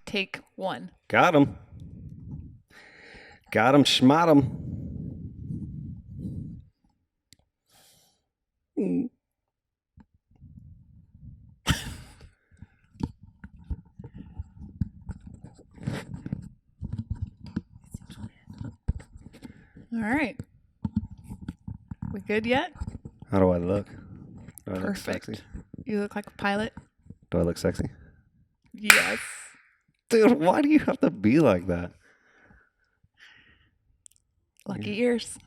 Take one. Got him. Got him, schmot him. All right. We good yet? How do I look? Do I look Perfect. sexy? You look like a pilot. Do I look sexy? Yes. Dude, why do you have to be like that? Lucky ears.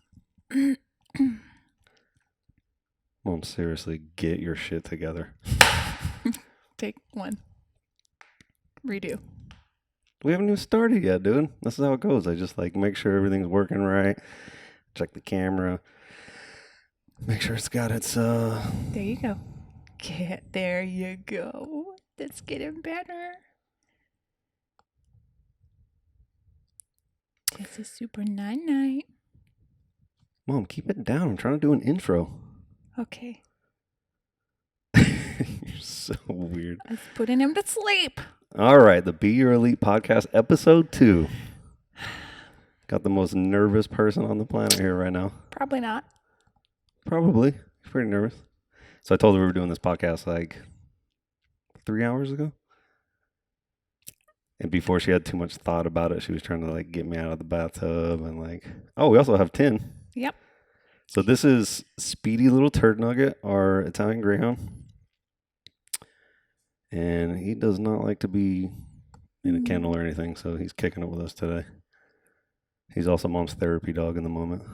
Mom, seriously, get your shit together. Take one. Redo. We haven't even started yet, dude. This is how it goes. I just like make sure everything's working right. Check the camera. Make sure it's got its There you go. There you go. That's getting better. It's a super night. Mom, keep it down. I'm trying to do an intro. Okay. You're so weird. I was putting him to sleep. All right, the Be Your Elite podcast, episode 2. Got the most nervous person on the planet here right now. Probably not. Probably. Pretty nervous. So I told her we were doing this podcast like 3 hours ago. And before she had too much thought about it, she was trying to like get me out of the bathtub and like, oh, we also have 10. Yep. So this is Speedy Little Turd Nugget, our Italian Greyhound. And he does not like to be in a kennel or anything, so he's kicking it with us today. He's also Mom's therapy dog in the moment.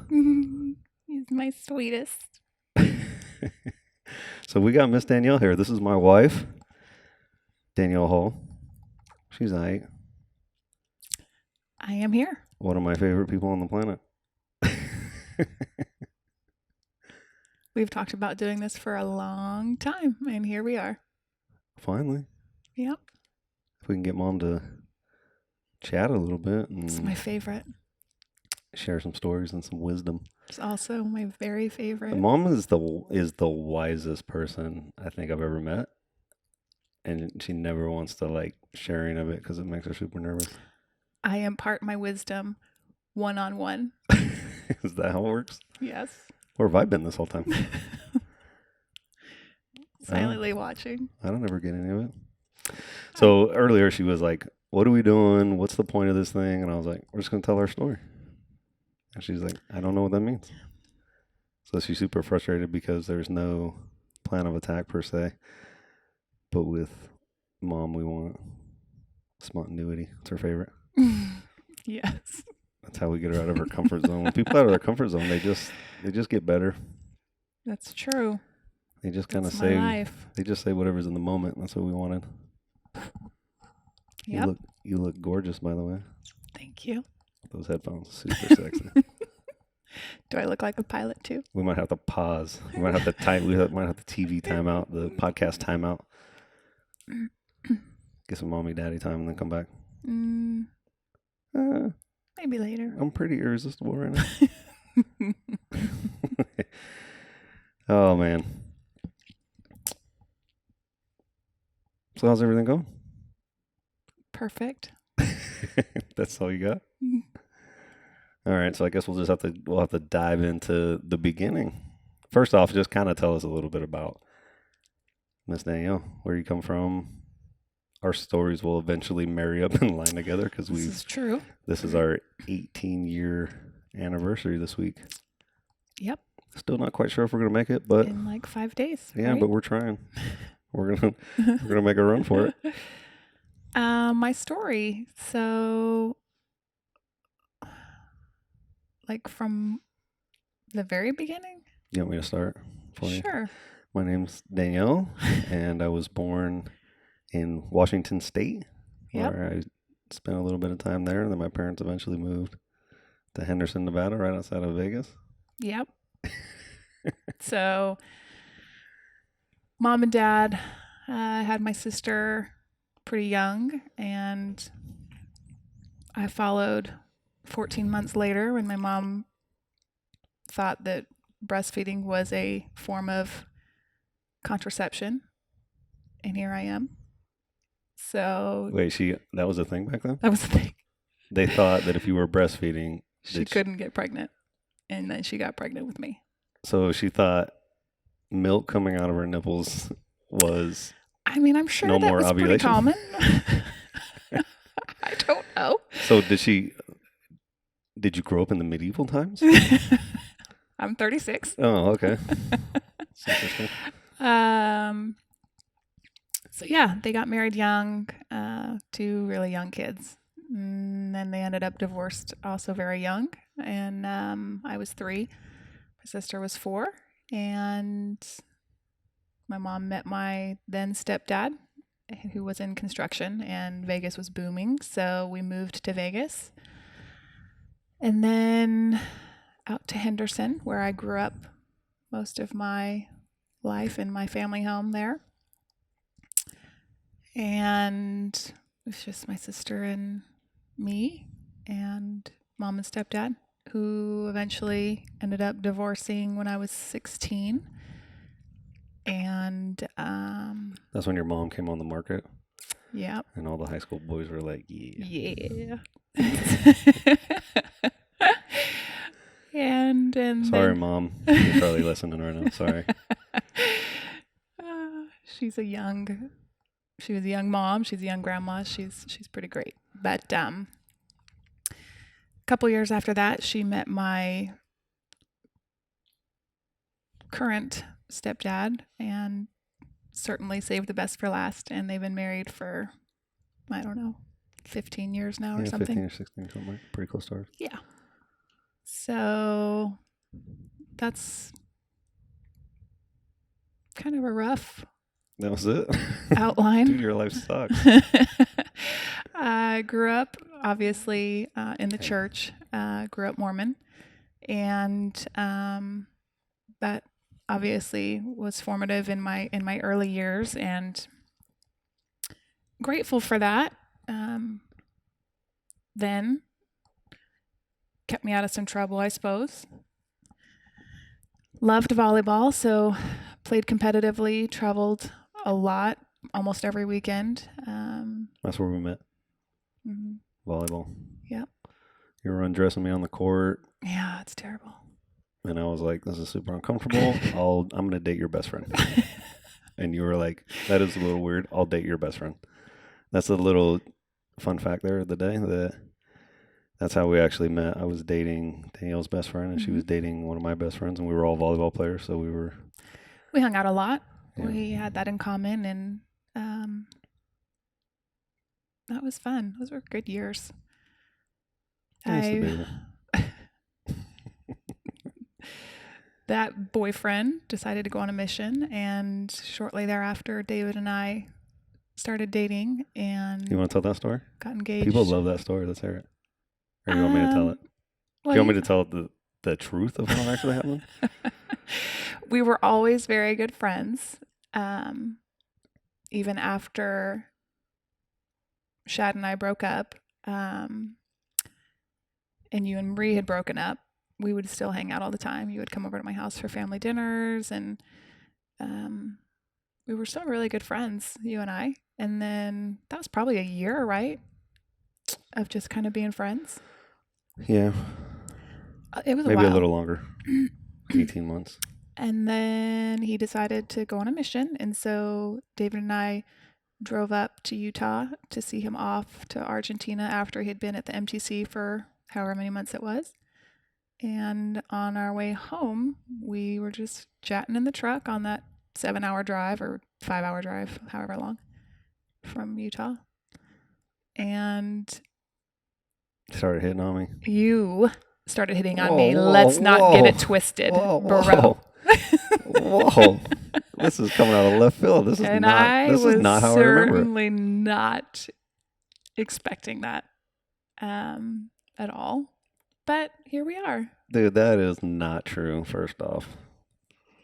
He's my sweetest. So we got Miss Danielle here. This is my wife, Danielle Hall. She's aight. I am here. One of my favorite people on the planet. We've talked about doing this for a long time, and here we are. Finally. Yep. If we can get Mom to chat a little bit and It's my favorite. share some stories and some wisdom. It's also my very favorite. Mom is the wisest person I think I've ever met. And she never wants to like share any of it because it makes her super nervous. I impart my wisdom one-on-one. Is that how it works? Yes. Where have I been this whole time? Silently watching. I don't ever get any of it. So earlier she was like, what are we doing? What's the point of this thing? And I was like, we're just going to tell our story. And she's like, I don't know what that means. So she's super frustrated because there's no plan of attack per se. But with Mom, we want spontaneity. It's her favorite. Yes. That's how we get her out of her comfort zone. When people out of their comfort zone, they just get better. That's true. They just kind of That's say my life. they just say whatever's in the moment. That's what we wanted. Yep. You look gorgeous, by the way. Thank you. Those headphones, super sexy. Do I look like a pilot too? We might have to pause. We might have to might have the TV timeout, the podcast timeout. Get some mommy daddy time and then come back. Maybe later. I'm pretty irresistible right now. Oh man. So how's everything going? Perfect. That's all you got? All right, so I guess we'll have to dive into the beginning. First off, just kind of tell us a little bit about Miss Danielle, where you come from. Our stories will eventually marry up and line together because This is true. This is our 18-year anniversary this week. Yep. Still not quite sure if we're gonna make it, but In like 5 days. yeah, right? but we're trying. We're gonna make a run for it. My story. So, like from the very beginning? You want me to start for you? Sure. My name's Danielle, and I was born in Washington State, where I spent a little bit of time there, and then my parents eventually moved to Henderson, Nevada, right outside of Vegas. Yep. So, Mom and Dad had my sister pretty young, and I followed 14 months later when my mom thought that breastfeeding was a form of contraception. And here I am. So Wait, that was a thing back then? that was the thing. They thought that if you were breastfeeding, She couldn't get pregnant. And then she got pregnant with me. so she thought milk coming out of her nipples was I mean, I'm sure no that more was pretty ovulation. common. I don't know. So did you grow up in the medieval times? I'm 36. Oh, okay. That's interesting. So yeah, they got married young, two really young kids. And then they ended up divorced also very young. And I was 3. My sister was 4. And my mom met my then stepdad, who was in construction, and Vegas was booming. So we moved to Vegas. And then out to Henderson, where I grew up most of my life in my family home there. And it was just my sister and me and mom and stepdad, who eventually ended up divorcing when I was 16. And That's when your mom came on the market, yeah. and all the high school boys were like, "Yeah." Yeah. and Sorry, then, Mom. You're probably listening right now. Sorry. she was a young mom. She's a young grandma. She's pretty great. But a couple years after that, she met my current stepdad, and certainly saved the best for last. And they've been married for, I don't know, 15 years now or Yeah, something. 15 or 16, something like pretty close to ours. Yeah. So that's kind of a rough That was it. outline. Dude, your life sucks. I grew up, obviously, in the church. Grew up Mormon, and that obviously was formative in my early years, and grateful for that. Then kept me out of some trouble, I suppose. Loved volleyball, so played competitively, traveled a lot, almost every weekend. That's where we met. Mhm. Volleyball. Yep. You were undressing me on the court, Yeah, it's terrible. and I was like, "This is super uncomfortable. I'm gonna date your best friend." And you were like, "That is a little weird. I'll date your best friend." That's a little fun fact there of the day. That's how we actually met. I was dating Danielle's best friend, and she was dating one of my best friends, and we were all volleyball players, so We hung out a lot. Yeah. We had that in common, and that was fun. Those were good years. nice to be there. That boyfriend decided to go on a mission, and shortly thereafter, David and I started dating and You want to tell that story? got engaged. People love that story. Let's hear it. Or you want me to tell it? Do you want me to tell the truth of what actually happened? We were always very good friends. Even after Shad and I broke up, and you and Marie had broken up, we would still hang out all the time. You would come over to my house for family dinners, and we were still really good friends, you and I. And then that was probably a year, right? Of just kind of being friends. Yeah. It was maybe a while. A little longer. 18 months. And then he decided to go on a mission. And so David and I drove up to Utah to see him off to Argentina after he had been at the MTC for however many months it was. And on our way home, we were just chatting in the truck on that 7-hour drive or 5-hour drive, however long, from Utah. And started hitting on me. You started hitting on me. Let's not get it twisted, bro. Whoa. This is coming out of left field. This is not how I remember it. Certainly not expecting that at all. But here we are. Dude, that is not true, first off.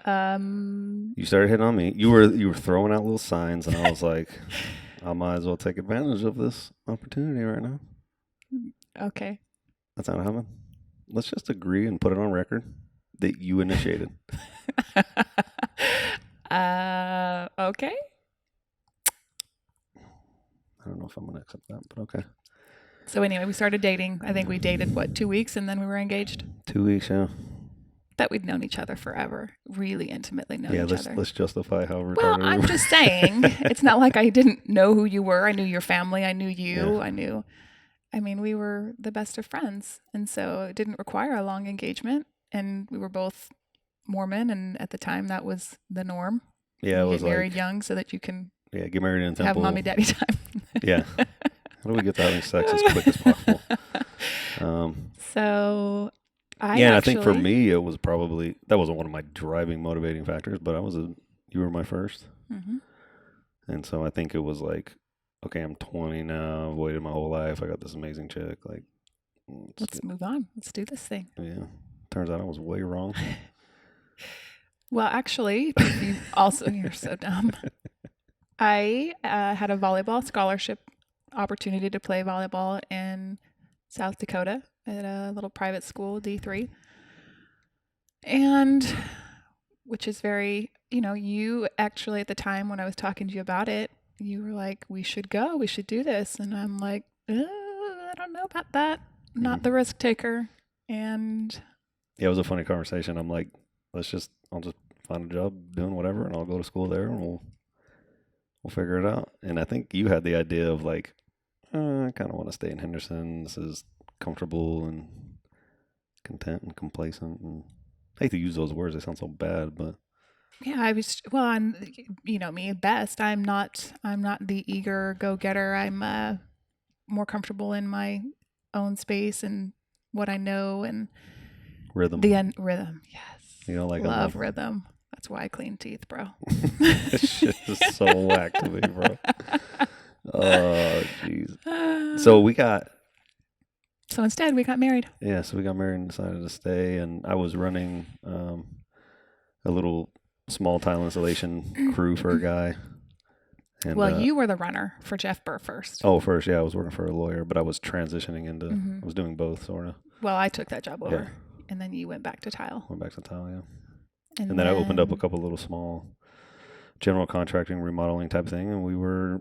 You started hitting on me. You were throwing out little signs, and I was like, I might as well take advantage of this opportunity right now. Okay. That's not happening. Let's just agree and put it on record that you initiated. Okay. know if I'm going to accept that, but okay. So anyway, we started dating. I think we dated, 2 weeks, and then we were engaged. 2 weeks, yeah. That we'd known each other forever, really intimately known Yeah, each other. let's justify how retarded Well, we I'm were. just saying, it's not like I didn't know who you were. I knew your family. I knew you. Yeah. I mean, we were the best of friends. And so it didn't require a long engagement. And we were both Mormon. And at the time, that was the norm. Yeah, it You was get married like, young so that you can yeah, get married in a have temple. mommy daddy time. Yeah. How do we get to having sex as quick as possible? So I think for me, it was probably, that wasn't one of my driving motivating factors, but you were my first. Mm-hmm. And so I think it was like, okay, I'm 20 now. I've waited my whole life. I got this amazing chick. Like, Let's move on. Let's do this thing. Yeah. Turns out I was way wrong. Well, actually, you're so dumb. I had a volleyball scholarship opportunity to play volleyball in South Dakota at a little private school, D3. And which is very, you actually at the time when I was talking to you about it, you were like, we should go, we should do this. And I'm like, I don't know about that. Not the risk taker. And yeah, it was a funny conversation. I'm like, I'll just find a job doing whatever and I'll go to school there and we'll figure it out. And I think you had the idea of like, I kind of want to stay in Henderson. This is comfortable and content and complacent. And I hate to use those words. They sound so bad, but yeah, I'm me best. I'm not the eager go-getter. I'm more comfortable in my own space and what I know and rhythm. Rhythm. Yes. You know, like love rhythm. That's why I clean teeth, bro. This shit is so whack to me, bro. Oh, jeez. So instead we got married. Yeah, so we got married and decided to stay. And I was running a little small tile installation crew for a guy. And, well, you were the runner for Jeff Burr first. Oh, first, yeah, I was working for a lawyer, but I was transitioning into. I was doing both, sort of. Well, I took that job over, and then you went back to tile. Went back to tile, yeah. And then I opened up a couple little small general contracting, remodeling type thing, and we were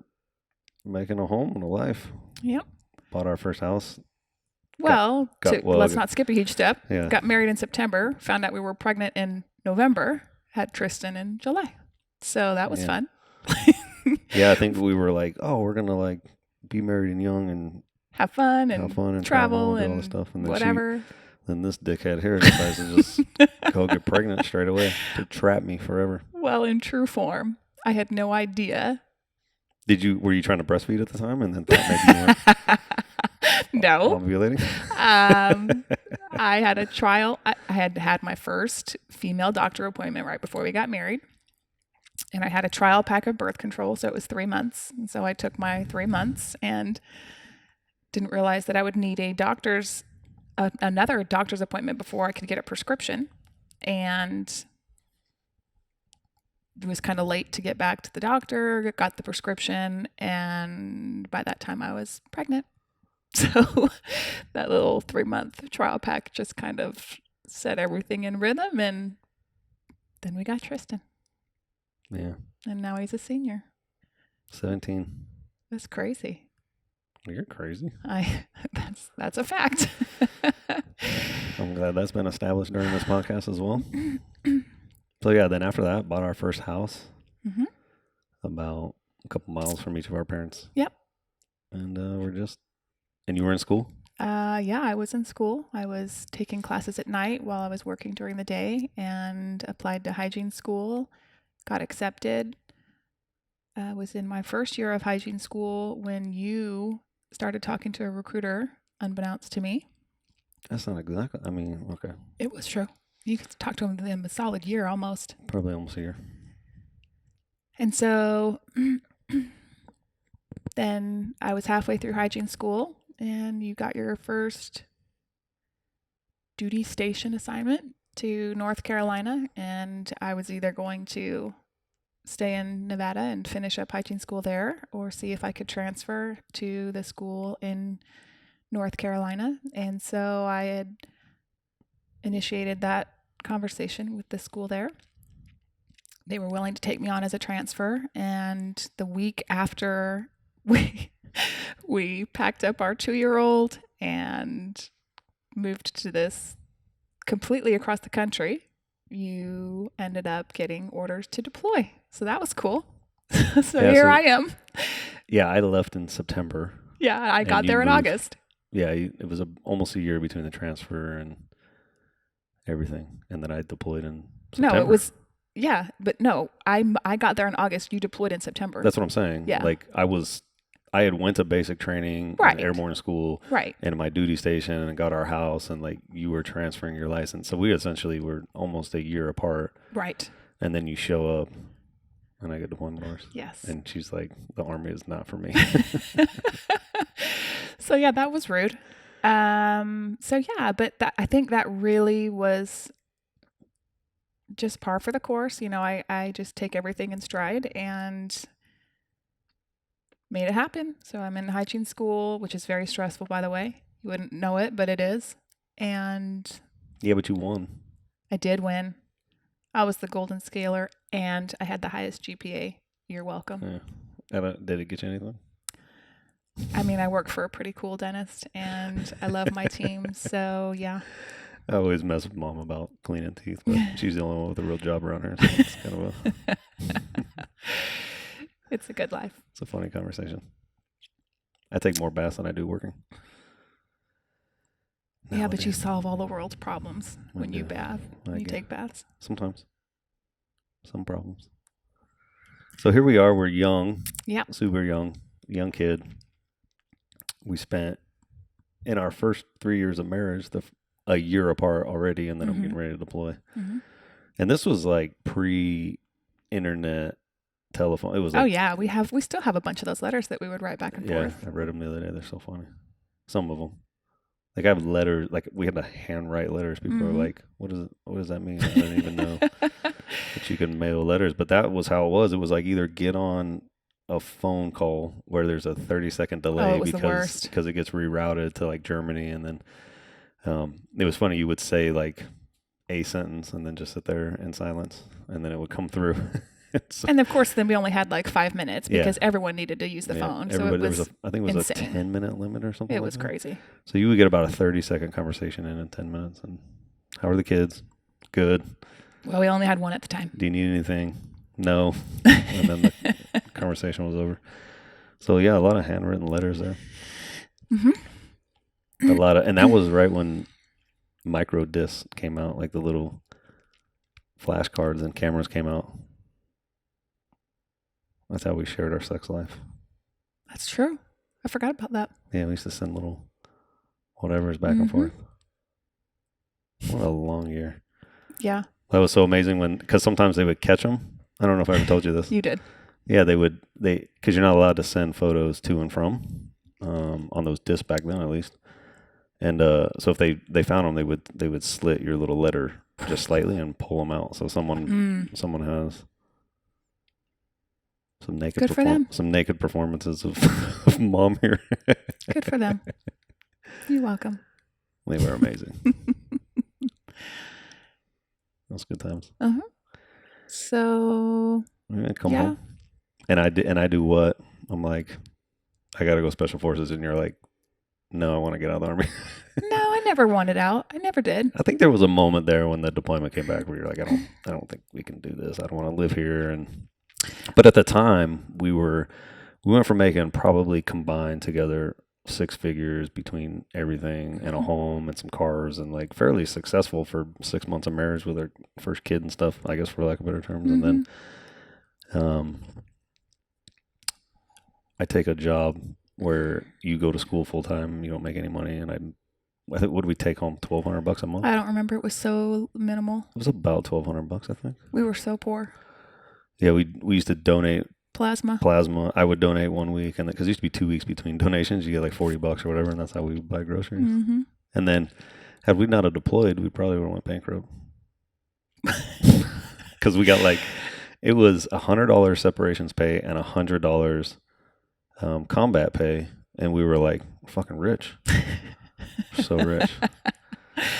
making a home and a life. Yep. Bought our first house. Let's not skip a huge step. Yeah. Got married in September. Found out we were pregnant in November. Had Tristan in July. So that was fun. Yeah, I think we were like, oh, we're gonna like be married and young and have fun and travel and and all this stuff, and then whatever. Then this dickhead here decides to just go get pregnant straight away to trap me forever. Well, in true form, I had no idea. Were you trying to breastfeed at the time and then thought maybe you weren't? No. Ovulating? I had a trial. I had my first female doctor appointment right before we got married. And I had a trial pack of birth control, so it was 3 months. And so I took my 3 months and didn't realize that I would need another doctor's appointment before I could get a prescription. And it was kind of late to get back to the doctor, got the prescription, and by that time I was pregnant. So that little 3-month trial pack just kind of set everything in rhythm, and then we got Tristan. Yeah. And now he's a senior. 17. That's crazy. You're crazy. That's a fact. I'm glad that's been established during this podcast as well. So yeah, then after that, bought our first house. Mm-hmm. About a couple miles from each of our parents. Yep. And and you were in school? Yeah, I was in school. I was taking classes at night while I was working during the day and applied to hygiene school. Got accepted. I was in my first year of hygiene school when you started talking to a recruiter, unbeknownst to me. That's not exactly, okay. It was true. You could talk to him in a solid year almost. Probably almost a year. And so then I was halfway through hygiene school and you got your first duty station assignment to North Carolina, and I was either going to stay in Nevada and finish up hygiene school there or see if I could transfer to the school in North Carolina. And so I had initiated that conversation with the school there. They were willing to take me on as a transfer, and the week after We packed up our 2-year-old and moved to this completely across the country. You ended up getting orders to deploy. So that was cool. So Yeah, here so- I am. Yeah, I left in September. Yeah, I got you there in moved. August. Yeah, it was almost a year between the transfer and everything, and then I deployed in September. No, it was, yeah, but no, I got there in August. You deployed in September. That's what I'm saying. Yeah. Like I had went to basic training, Right. airborne school, Right. and my duty station, and got our house, and like you were transferring your license, so we essentially were almost a year apart. Right. And then you show up, and I get deployment orders. Yes. And she's like, "The Army is not for me." So yeah, that was rude. So yeah, but I think that really was just par for the course. You know, I just take everything in stride and made it happen. So I'm in hygiene school, which is very stressful, by the way. You wouldn't know it, but it is. And Yeah, but you won. I did win. I was the golden scaler and I had the highest GPA. You're welcome. Yeah. Did it get you anything? I mean, I work for a pretty cool dentist and I love my team. So yeah. I always mess with Mom about cleaning teeth, but she's the only one with a real job around her. So it's kind of It's a good life. it's a funny conversation. I take more baths than I do working. Yeah, but you Nowadays. solve all the world's problems when you do. bath, when you do. take baths. Sometimes. Some problems. So here we are. We're young. Yeah. Super young kid. We spent in our first 3 years of marriage a year apart already, and then I'm getting ready to deploy. Mm-hmm. And this was like pre-internet telephone. It was like, Oh yeah, we still have a bunch of those letters that we would write back and yeah, forth. I read them the other day. They're so funny. Some of them. Like I have letters, like we had to handwrite letters. People are like, what does that mean? I didn't even know that you can mail letters. But that was how it was. It was like either get on a phone call where there's a 30-second delay it was the worst. because it gets rerouted to like Germany, and then it was funny. You would say like a sentence and then just sit there in silence, and then it would come through. So, And of course, then we only had like 5 minutes Yeah. because everyone needed to use the phone. So everybody, it was I think it was insane. a 10-minute limit or something. it like was that. crazy. So you would get about a 30-second conversation in 10 minutes. And how are the kids? Good. Well, we only had one at the time. Do you need anything? No. And then the conversation was over. So yeah, a lot of handwritten letters there. Mm-hmm. And that was right when micro discs came out, like the little flashcards and cameras came out. That's how we shared our sex life. That's true. I forgot about that. Yeah, we used to send little whatever's back and forth. What a long year. Yeah, That was so amazing because sometimes they would catch them. I don't know if I ever told you this. you did. Yeah, because you're not allowed to send photos to and from on those discs back then, at least. And so if they found them, they would slit your little letter just slightly and pull them out. So someone has some naked Good for them. some naked performances of Mom here. Good for them. You're welcome. They were amazing. Those good times. So Yeah, come home. And I do what? I'm like, I gotta go special forces, and you're like, no, I want to get out of the Army. no, I never wanted out. I never did. I think there was a moment there when the deployment came back where you're like, I don't think we can do this. I don't want to live here. But at the time, we went from making probably combined together 6 figures between everything and a home and some cars, and like fairly successful for 6 months of marriage with our first kid and stuff, I guess, for lack of better terms. And then I take a job where you go to school full time, you don't make any money, and I think, what did we take home? $1,200 a month. I don't remember. It was so minimal. It was about $1,200, I think. We were so poor. Yeah, we used to donate Plasma. I would donate 1 week, and because it used to be 2 weeks between donations, you get like $40 or whatever, and that's how we would buy groceries. Mm-hmm. And then, had we not have deployed, we probably would have went bankrupt. Because we got it was $100 separations pay and $100 combat pay, and we were like fucking rich, so rich.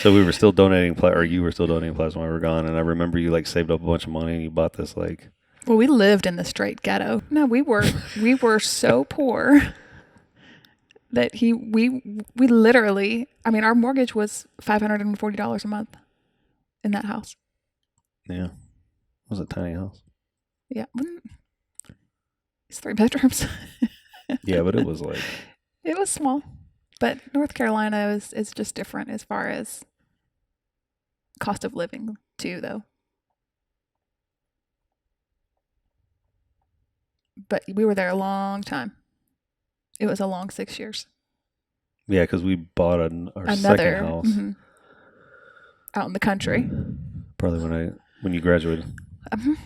So we were still donating, or you were still donating plasma while we were gone, and I remember you saved up a bunch of money and you bought this Well, we lived in the straight ghetto. No, we were so poor. that we literally, I mean, our mortgage was $540 a month in that house. Yeah. It was a tiny house. Yeah. It's 3 bedrooms. Yeah, but it was like, It was small. But North Carolina is just different as far as cost of living too, though. But we were there a long time. It was a long 6 years. yeah, because we bought our second house out in the country. probably when you graduated. Mhm.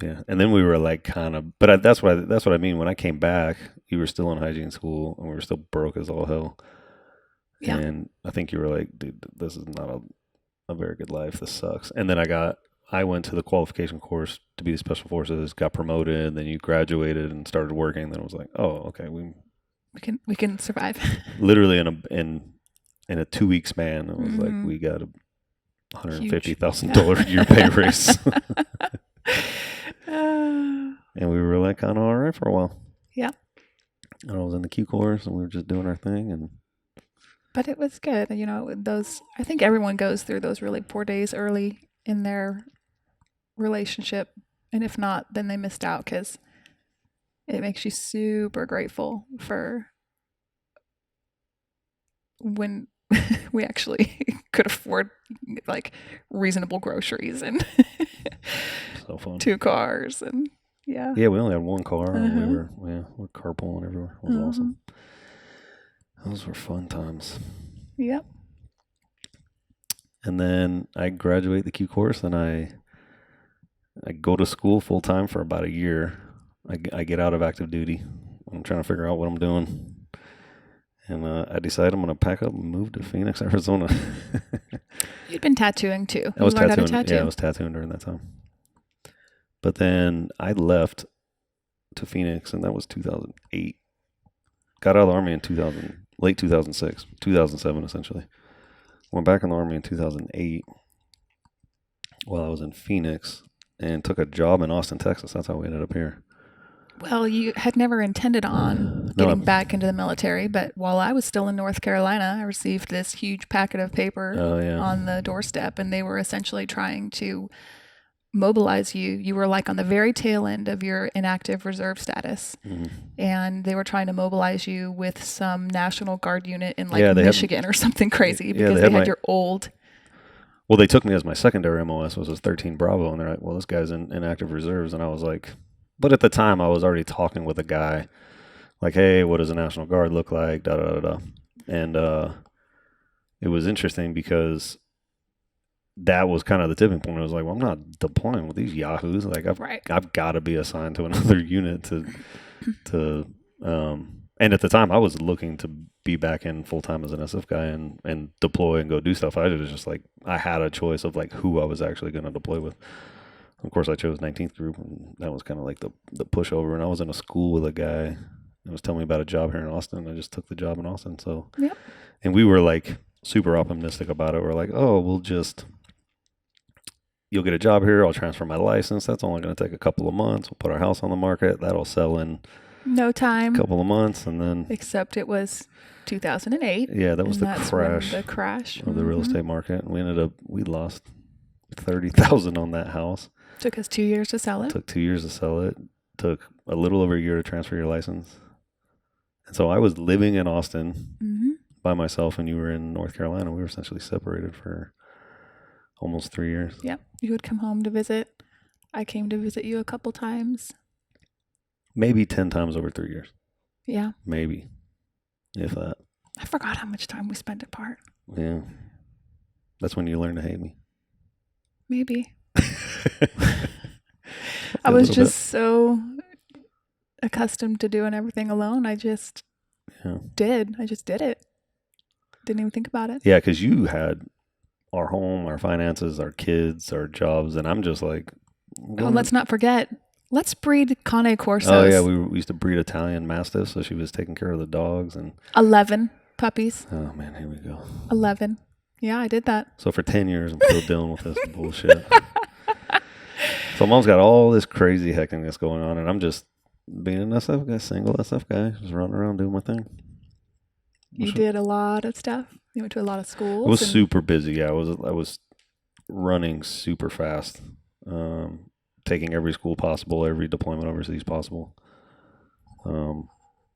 Yeah, and then we were like kind of, but that's what I mean. When I came back, you were still in hygiene school, and we were still broke as all hell. Yeah. And I think you were like, dude, this is not a very good life. This sucks. And then I went to the qualification course to be the special forces, got promoted, then you graduated and started working. Then it was like, oh, okay, We can survive. literally in a 2 week span, it was like we got a $150,000 a year pay raise. And we were like kind of all right for a while. Yeah. And I was in the Q course, and we were just doing our thing. And But it was good. You know, I think everyone goes through those really poor days early in their relationship. And if not, then they missed out because it makes you super grateful for when we actually could afford like reasonable groceries and so fun. 2 cars and yeah. Yeah, we only had one car, and we're carpooling everywhere. It was awesome. Those were fun times. Yep. And then I graduate the Q course, and I go to school full time for about a year. I get out of active duty. I'm trying to figure out what I'm doing. And I decide I'm going to pack up and move to Phoenix, Arizona. You'd been tattooing too. I was learned tattooing. how to tattoo. Yeah, I was tattooing during that time. But then I left to Phoenix, and that was 2008. Got out of the Army in late 2006, 2007 essentially. Went back in the Army in 2008 while I was in Phoenix, and took a job in Austin, Texas. That's how we ended up here. Well, you had never intended on getting back into the military, but while I was still in North Carolina, I received this huge packet of paper on the doorstep, and they were essentially trying to mobilize you. You were like on the very tail end of your inactive reserve status, and they were trying to mobilize you with some National Guard unit in like Michigan or something crazy because they had your old. Well, they took me as my secondary MOS was 13 Bravo, and they're like, well, this guy's in active reserves, and I was like, but at the time I was already talking with a guy like, hey, what does a National Guard look like? Da da da da. And it was interesting because that was kind of the tipping point. I was like, well, I'm not deploying with these yahoos. Like I've got to be assigned to another unit to and at the time I was looking to be back in full time as an SF guy and deploy and go do stuff. I was just like, I had a choice of like who I was actually going to deploy with. Of course, I chose 19th Group, and that was kind of like the pushover. And I was in a school with a guy who was telling me about a job here in Austin. I just took the job in Austin. So, and we were like super optimistic about it. We're like, oh, you'll get a job here. I'll transfer my license. That's only going to take a couple of months. We'll put our house on the market. That'll sell in no time. A couple of months, and then except it was 2008. Yeah, that was the crash. The crash of the real estate market. And we lost $30,000 on that house. Took us 2 years to sell it. Took 2 years to sell it. Took a little over a year to transfer your license. And so I was living in Austin by myself, and you were in North Carolina. We were essentially separated for almost 3 years. Yep. You would come home to visit. I came to visit you a couple times. Maybe 10 times over 3 years. Yeah. Maybe. If that. I forgot how much time we spent apart. Yeah. That's when you learn to hate me. Maybe. I was just so accustomed to doing everything alone. I just did. I just did it. Didn't even think about it. Yeah, because you had our home, our finances, our kids, our jobs, and I'm just like... let's not forget. Let's breed Cane Corsos. Oh, yeah, we used to breed Italian Mastiffs, so she was taking care of the dogs. And 11 puppies. Oh, man, here we go. 11. Yeah, I did that. So for 10 years, I'm still dealing with this bullshit. So mom's got all this crazy heckiness going on, and I'm just being an SF guy, single SF guy, just running around doing my thing. You did a lot of stuff. You went to a lot of It was schools. super busy. Yeah, I was running super fast, taking every school possible, every deployment overseas possible. You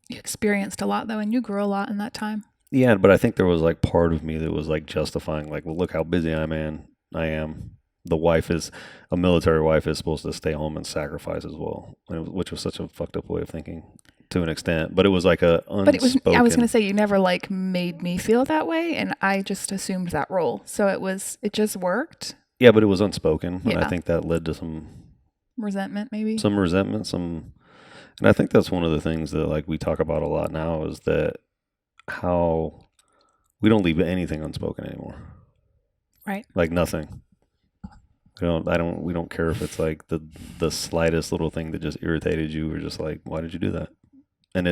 experienced a lot though, and you grew a lot in that time. Yeah, but I think there was like part of me that was like justifying, like, well, look how busy I am. I am. The wife is a military wife is supposed to stay home and sacrifice as well, which was such a fucked up way of thinking to an extent. But it was like a But it was, I was going to unspoken. say, you never like made me feel that way. And I just assumed that role. So it just worked. Yeah, but it was unspoken, and I Yeah. think that led to some Resentment, maybe. resentment, and I think that's one of the things that like we talk about a lot now is that how we don't leave anything unspoken anymore. Right. Like nothing. We don't care if it's like the slightest little thing that just irritated you. We're just like, why did you do that? And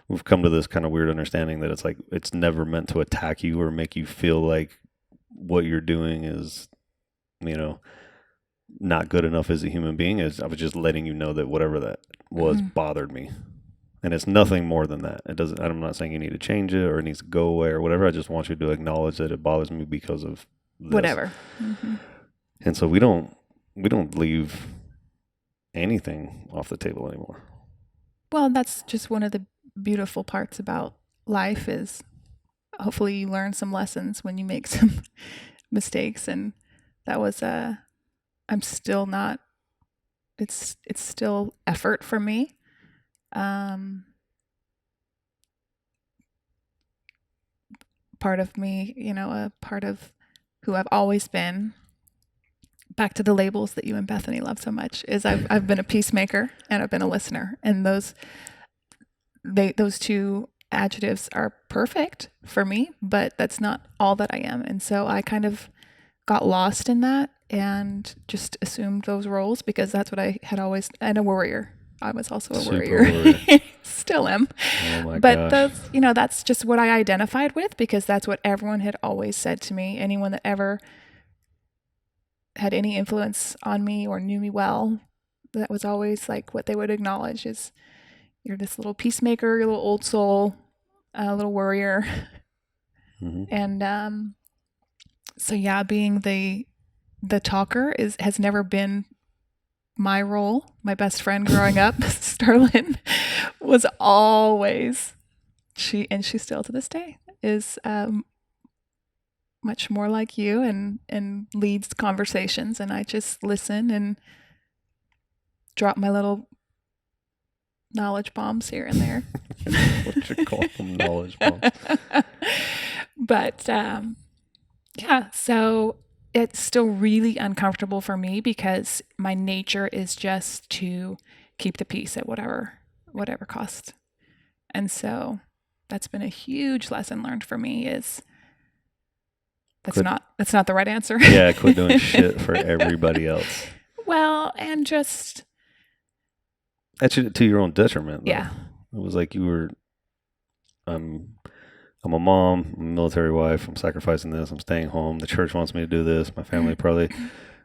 we've come to this kind of weird understanding that it's like, it's never meant to attack you or make you feel like what you're doing is, you know, not good enough as a human being. Is I was just letting you know that whatever that was bothered me. And it's nothing more than that. It doesn't, I'm not saying you need to change it or it needs to go away or whatever. I just want you to acknowledge that it bothers me because of this. Whatever. And so we don't leave anything off the table anymore. Well, that's just one of the beautiful parts about life is hopefully you learn some lessons when you make some mistakes. And that was I'm still not, it's still effort for me. Part of me, a part of who I've always been, back to the labels that you and Bethany love so much, is I've been a peacemaker and I've been a listener. And those two adjectives are perfect for me, but that's not all that I am. And so I kind of got lost in that and just assumed those roles because that's what I had always, and a worrier. I was also a worrier. Still am. Oh my but gosh. those, that's just what I identified with because that's what everyone had always said to me. Anyone that ever had any influence on me or knew me well, that was always like what they would acknowledge is you're this little peacemaker, you're a little old soul, a little worrier. And so yeah, being the talker has never been my role. My best friend growing up, Sterling, was always she still to this day is much more like you and leads conversations, and I just listen and drop my little knowledge bombs here and there. What you call them, knowledge bombs. But yeah, so it's still really uncomfortable for me because my nature is just to keep the peace at whatever cost. And so that's been a huge lesson learned for me is that's not the right answer. Yeah, quit doing shit for everybody else. Well, and just That's to your own detriment, though. Yeah. It was like you were I'm a mom, I'm a military wife, I'm sacrificing this, I'm staying home, the church wants me to do this, my family probably,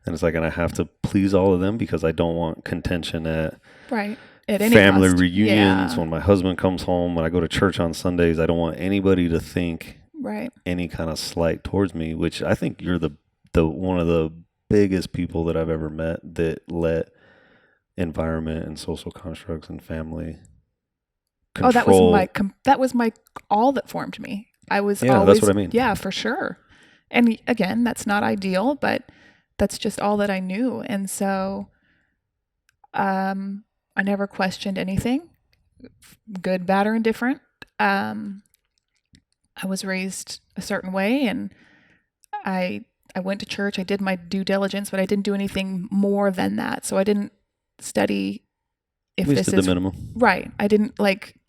and it's like, and I have to please all of them because I don't want contention at any family cost. reunions, Yeah. when my husband comes home, when I go to church on Sundays. I don't want anybody to think any kind of slight towards me, which I think you're the one of the biggest people that I've ever met that let environment and social constructs and family control. that was my all that formed me. I was always, that's what I mean. Yeah, for sure. And again, that's not ideal, but that's just all that I knew. And so I never questioned anything, good, bad, or indifferent. I was raised a certain way, and I went to church. I did my due diligence, but I didn't do anything more than that. So I didn't study if this is the minimum. Right. I didn't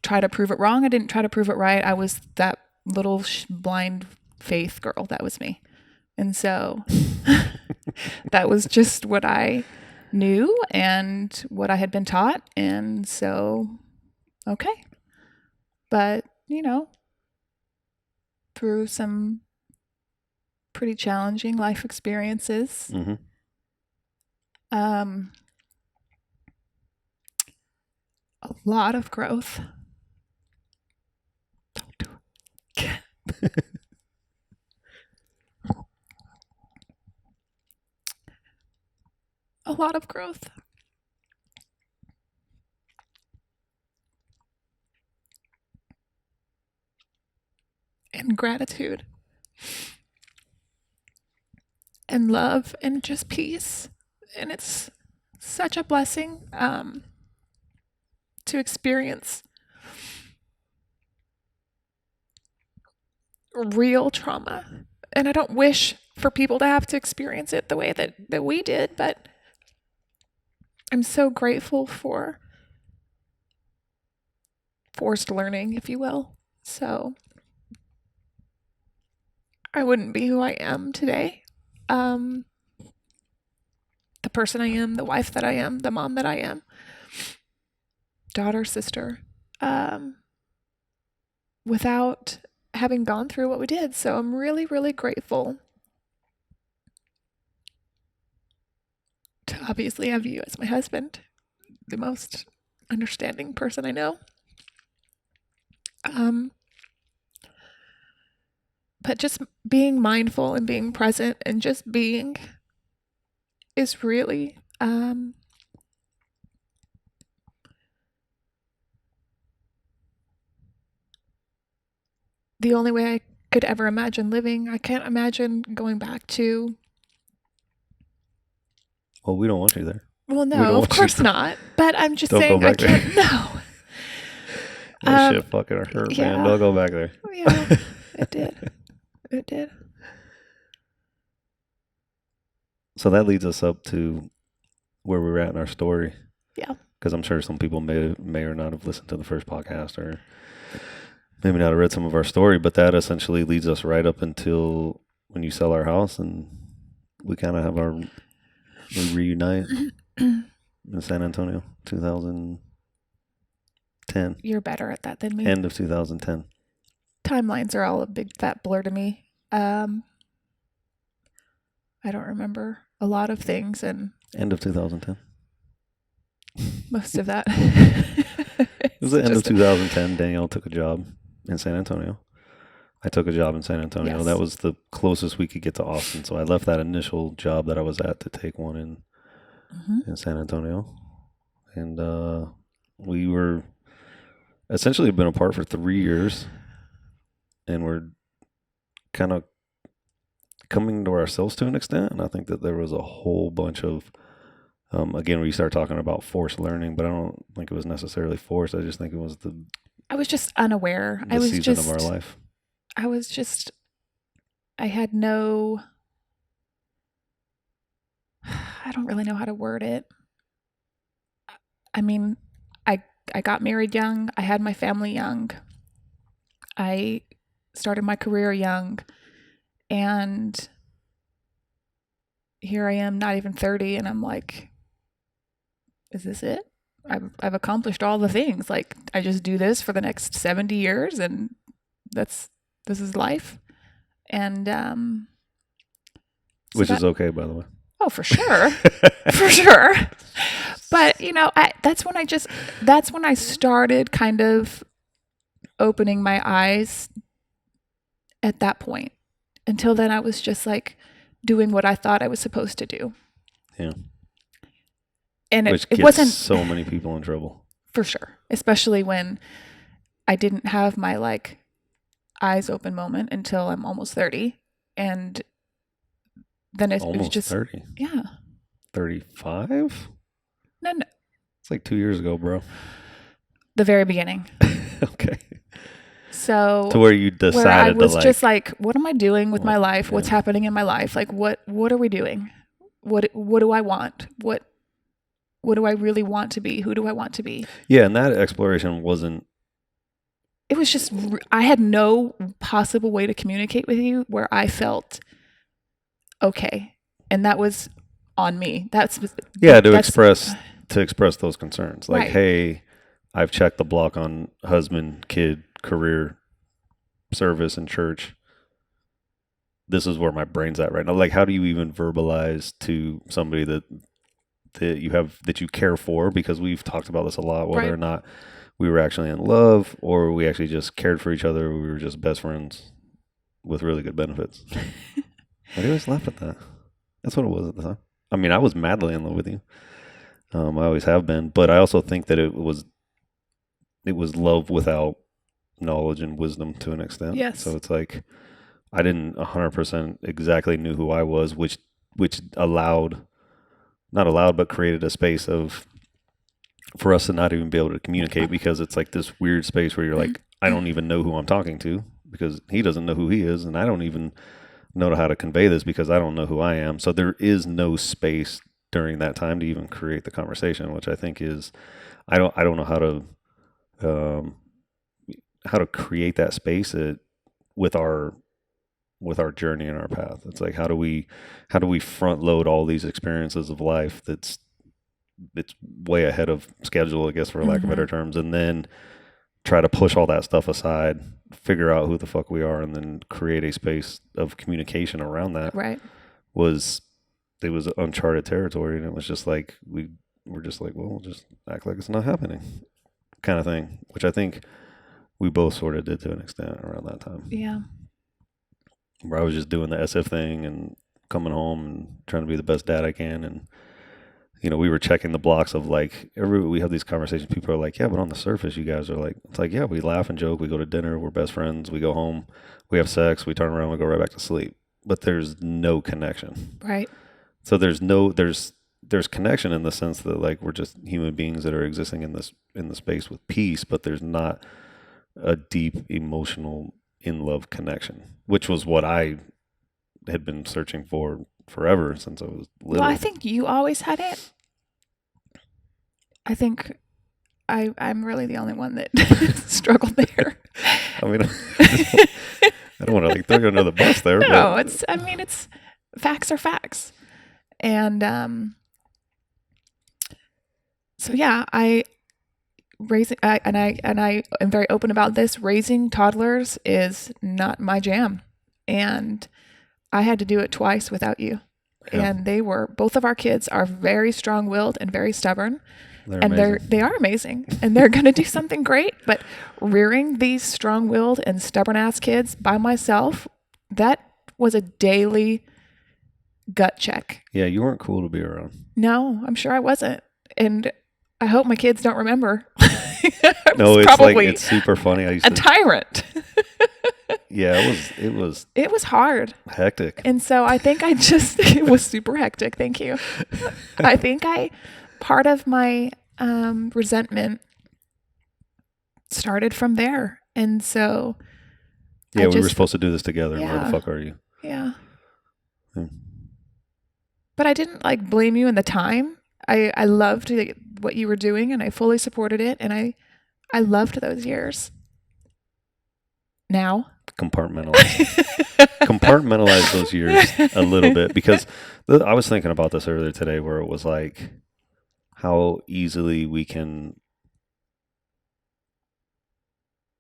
try to prove it wrong. I didn't try to prove it right. I was that little blind faith girl. That was me. And so that was just what I knew and what I had been taught. And so, okay. But, through some pretty challenging life experiences, a lot of growth. Don't do it. A lot of growth and gratitude and love and just peace. And it's such a blessing to experience real trauma. And I don't wish for people to have to experience it the way that we did, but I'm so grateful for forced learning, if you will. So I wouldn't be who I am today. The person I am, the wife that I am, the mom that I am, daughter, sister, without having gone through what we did. So I'm really, really grateful to obviously have you as my husband, the most understanding person I know. But just being mindful and being present and just being is really the only way I could ever imagine living. I can't imagine going back to. Well, we don't want you there. Well, no, of course not. But I'm just saying I can't. No. That shit fucking hurt, man. Don't go back there. Yeah, it did. It did. So that leads us up to where we were at in our story. Yeah. Because I'm sure some people may or not have listened to the first podcast, or maybe not have read some of our story, but that essentially leads us right up until when you sell our house and we kind of have we reunite in San Antonio, 2010. You're better at that than me. End of 2010. Timelines are all a big fat blur to me. I don't remember a lot of things, and end of 2010. Most of that. It was the end of 2010. Danielle took a job in San Antonio. I took a job in San Antonio. Yes. That was the closest we could get to Austin. So I left that initial job that I was at to take one in San Antonio. And we were essentially been apart for 3 years. And we're kind of coming to ourselves to an extent. And I think that there was a whole bunch of, again, we start talking about forced learning, but I don't think it was necessarily forced. I just think it was I was just unaware. the season of our life. I had no, I don't really know how to word it. I mean, I got married young. I had my family young. I started my career young. And here I am, not even 30, and I'm like, is this it? I've accomplished all the things. Like, I just do this for the next 70 years, and this is life. And which is okay, by the way. Oh, for sure. For sure. But, that's when I started kind of opening my eyes at that point. Until then, I was just like doing what I thought I was supposed to do. Yeah. And it gets wasn't so many people in trouble. For sure. Especially when I didn't have my like eyes open moment until I'm almost 30. And then it was just 30. Yeah. 35? No. It's like 2 years ago, bro. The very beginning. Okay. So to where you decided where I was to just like, what am I doing with my life? What's happening in my life? Like, what are we doing? What do I want? What do I really want to be? Who do I want to be? Yeah, and that exploration wasn't. It was just, I had no possible way to communicate with you where I felt okay, and that was on me. To express those concerns, like, right. Hey, I've checked the block on husband, kid, career, service, and church. This is where my brain's at right now. Like, how do you even verbalize to somebody that you care for? Because we've talked about this a lot, whether or not we were actually in love or we actually just cared for each other. We were just best friends with really good benefits. I always laugh at that. That's what it was at the time. I mean, I was madly in love with you. I always have been, but I also think that it was love without knowledge and wisdom to an extent. Yes. So it's like I didn't 100% exactly knew who I was, which not allowed, but created a space for us to not even be able to communicate, because it's like this weird space where you're like, I don't even know who I'm talking to because he doesn't know who he is, and I don't even know how to convey this because I don't know who I am. So there is no space during that time to even create the conversation, which I think is I don't know how to create that space with our journey and our path. It's like how do we front load all these experiences of life it's way ahead of schedule, I guess, for lack of better terms, and then try to push all that stuff aside, figure out who the fuck we are, and then create a space of communication around that. Right. It was uncharted territory, and it was just like we're just like, well, we'll just act like it's not happening, kind of thing, which I think we both sort of did to an extent around that time. Yeah. Where I was just doing the SF thing and coming home and trying to be the best dad I can, and we were checking the blocks of like we have these conversations. People are like, yeah, but on the surface, you guys are like, it's like, yeah, we laugh and joke, we go to dinner, we're best friends, we go home, we have sex, we turn around, we go right back to sleep. But there's no connection. Right. So there's connection in the sense that like we're just human beings that are existing in the space with peace, but there's not a deep emotional in love connection, which was what I had been searching for forever since I was little. Well, I think you always had it. I think I'm really the only one that struggled there. I mean, I don't want to like throw you under the bus there. No, but it's facts are facts. And so yeah, I am very open about this. Raising toddlers is not my jam, and I had to do it twice without you. Yeah. And both of our kids are very strong-willed and very stubborn. They are amazing, and they're going to do something great. But rearing these strong-willed and stubborn-ass kids by myself, that was a daily gut check. Yeah, you weren't cool to be around. No, I'm sure I wasn't. And I hope my kids don't remember. No, it's super funny. I used a tyrant. Yeah, it was hard. Hectic. And so I think it was super hectic. Thank you. I think part of my resentment started from there. And so yeah, we were supposed to do this together. Yeah. Where the fuck are you? Yeah. But I didn't like blame you in the time. I loved what you were doing, and I fully supported it, and I loved those years. Now compartmentalize those years a little bit, because I was thinking about this earlier today, where it was like how easily we can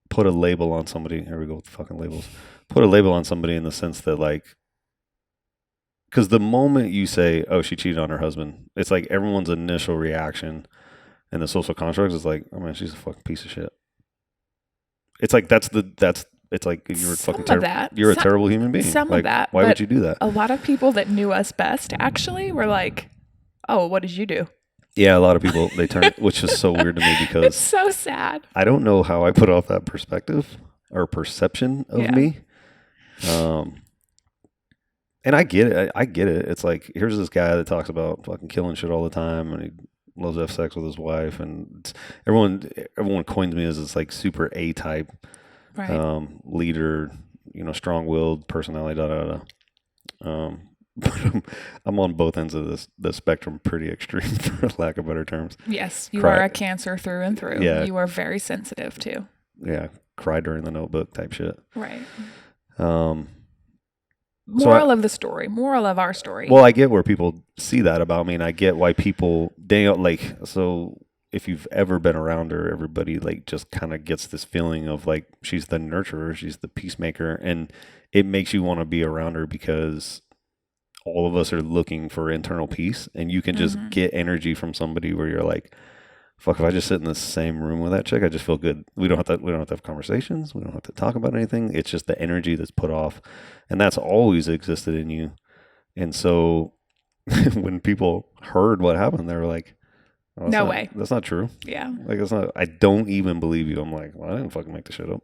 put a label on somebody. Here we go with the fucking labels. Put a label on somebody in the sense that like, because the moment you say, oh, she cheated on her husband, it's like everyone's initial reaction in the social constructs is like, oh man, she's a fucking piece of shit. It's like it's like you're a terrible human being. Some like, of that. Why would you do that? A lot of people that knew us best actually were like, oh, what did you do? Yeah, a lot of people, they turn, which is so weird to me, because it's so sad. I don't know how I put off that perspective or perception of me. And I get it. It's like, here's this guy that talks about fucking killing shit all the time, and he loves to have sex with his wife, and everyone coins me as this like super A-type leader, strong-willed personality, but I'm on both ends of the spectrum, pretty extreme, for lack of better terms. Yes, you are a Cancer through and through. Yeah. You are very sensitive too. Yeah, cry during the Notebook type shit. Right. Moral of the story. Moral of our story. Well, I get where people see that about me, and I get why people, so if you've ever been around her, everybody like just kind of gets this feeling of like she's the nurturer, she's the peacemaker, and it makes you want to be around her, because all of us are looking for internal peace, and you can just get energy from somebody where you're like, fuck, if I just sit in the same room with that chick, I just feel good. We don't have to have conversations. We don't have to talk about anything. It's just the energy that's put off, and that's always existed in you. And so when people heard what happened, they were like, oh, No way. that's not true. Yeah. Like, that's not, I don't even believe you. I'm like, well, I didn't fucking make the shit up.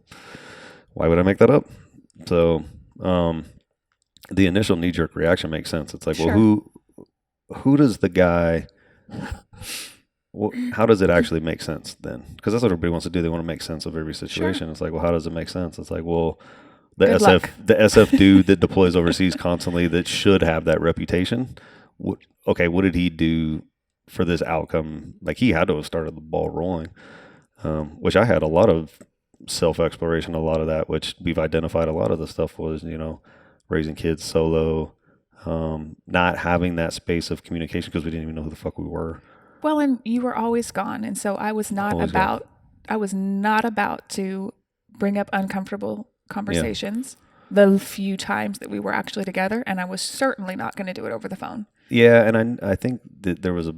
Why would I make that up? So, the initial knee jerk reaction makes sense. It's like, Sure. well, who does the guy, well, how does it actually make sense then? Because that's what everybody wants to do. They want to make sense of every situation. Sure. It's like, well, how does it make sense? It's like, well, Good luck. the SF dude that deploys overseas constantly that should have that reputation. Okay, what did he do for this outcome? Like, he had to have started the ball rolling, which I had a lot of self exploration, a lot of that, which we've identified. A lot of the stuff was, raising kids solo, not having that space of communication because we didn't even know who the fuck we were. Well, and you were always gone, and so I was not Always about. I was not about to bring up uncomfortable conversations the few times that we were actually together, and I was certainly not going to do it over the phone. Yeah, and I think that there was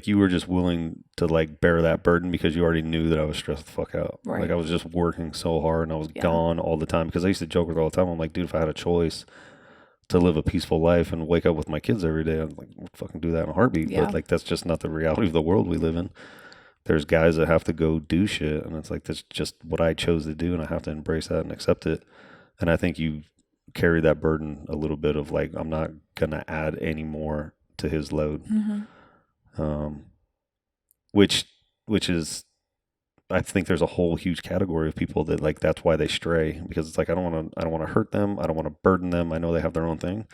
you were just willing to like bear that burden because you already knew that I was stressed the fuck out. Right. Like, I was just working so hard and I was Yeah. gone all the time because I used to joke with her all the time. I'm like, dude, if I had a choice to live a peaceful life and wake up with my kids every day, I'd like fucking do that in a heartbeat. Yeah. But like, that's just not the reality of the world we live in. There's guys that have to go do shit, and it's like, that's just what I chose to do, and I have to embrace that and accept it. And I think you carry that burden a little bit of like, I'm not gonna add any more to his load. Which is, I think there's a whole huge category of people that like, that's why they stray, because it's like, I don't want to hurt them. I don't want to burden them. I know they have their own thing,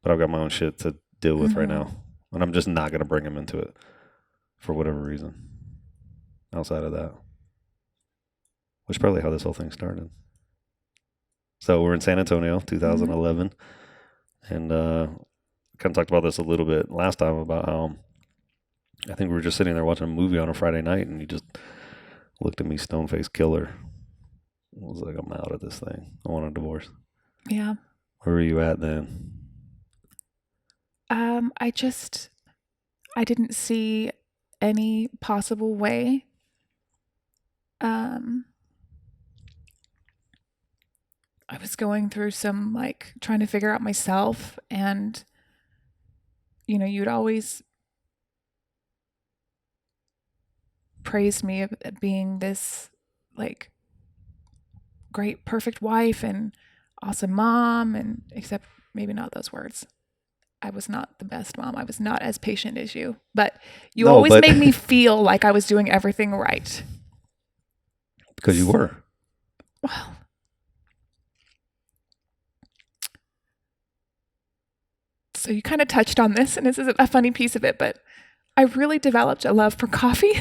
but I've got my own shit to deal with right now. And I'm just not going to bring them into it for whatever reason outside of that, which is probably how this whole thing started. So we're in San Antonio, 2011. And, kind of talked about this a little bit last time about how I think we were just sitting there watching a movie on a Friday night, and you just looked at me, stone-faced killer. I was like, I'm out of this thing. I want a divorce. Yeah. Where were you at then? I didn't see any possible way. I was going through some like trying to figure out myself, and you'd always praise me of being this like great perfect wife and awesome mom, and except maybe not those words. I was not the best mom. I was not as patient as you, but you always made me feel like I was doing everything right. Because you were. Well, so you kind of touched on this, and this is a funny piece of it, but I really developed a love for coffee,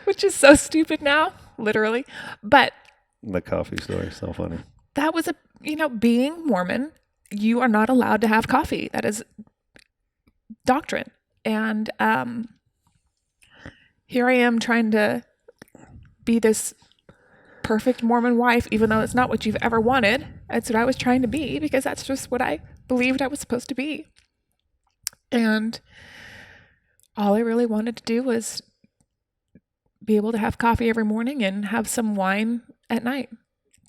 which is so stupid now, literally. But the coffee story is so funny. That was being Mormon, you are not allowed to have coffee. That is doctrine. And here I am trying to be this perfect Mormon wife, even though it's not what you've ever wanted. That's what I was trying to be, because that's just what I believed I was supposed to be. And all I really wanted to do was be able to have coffee every morning and have some wine at night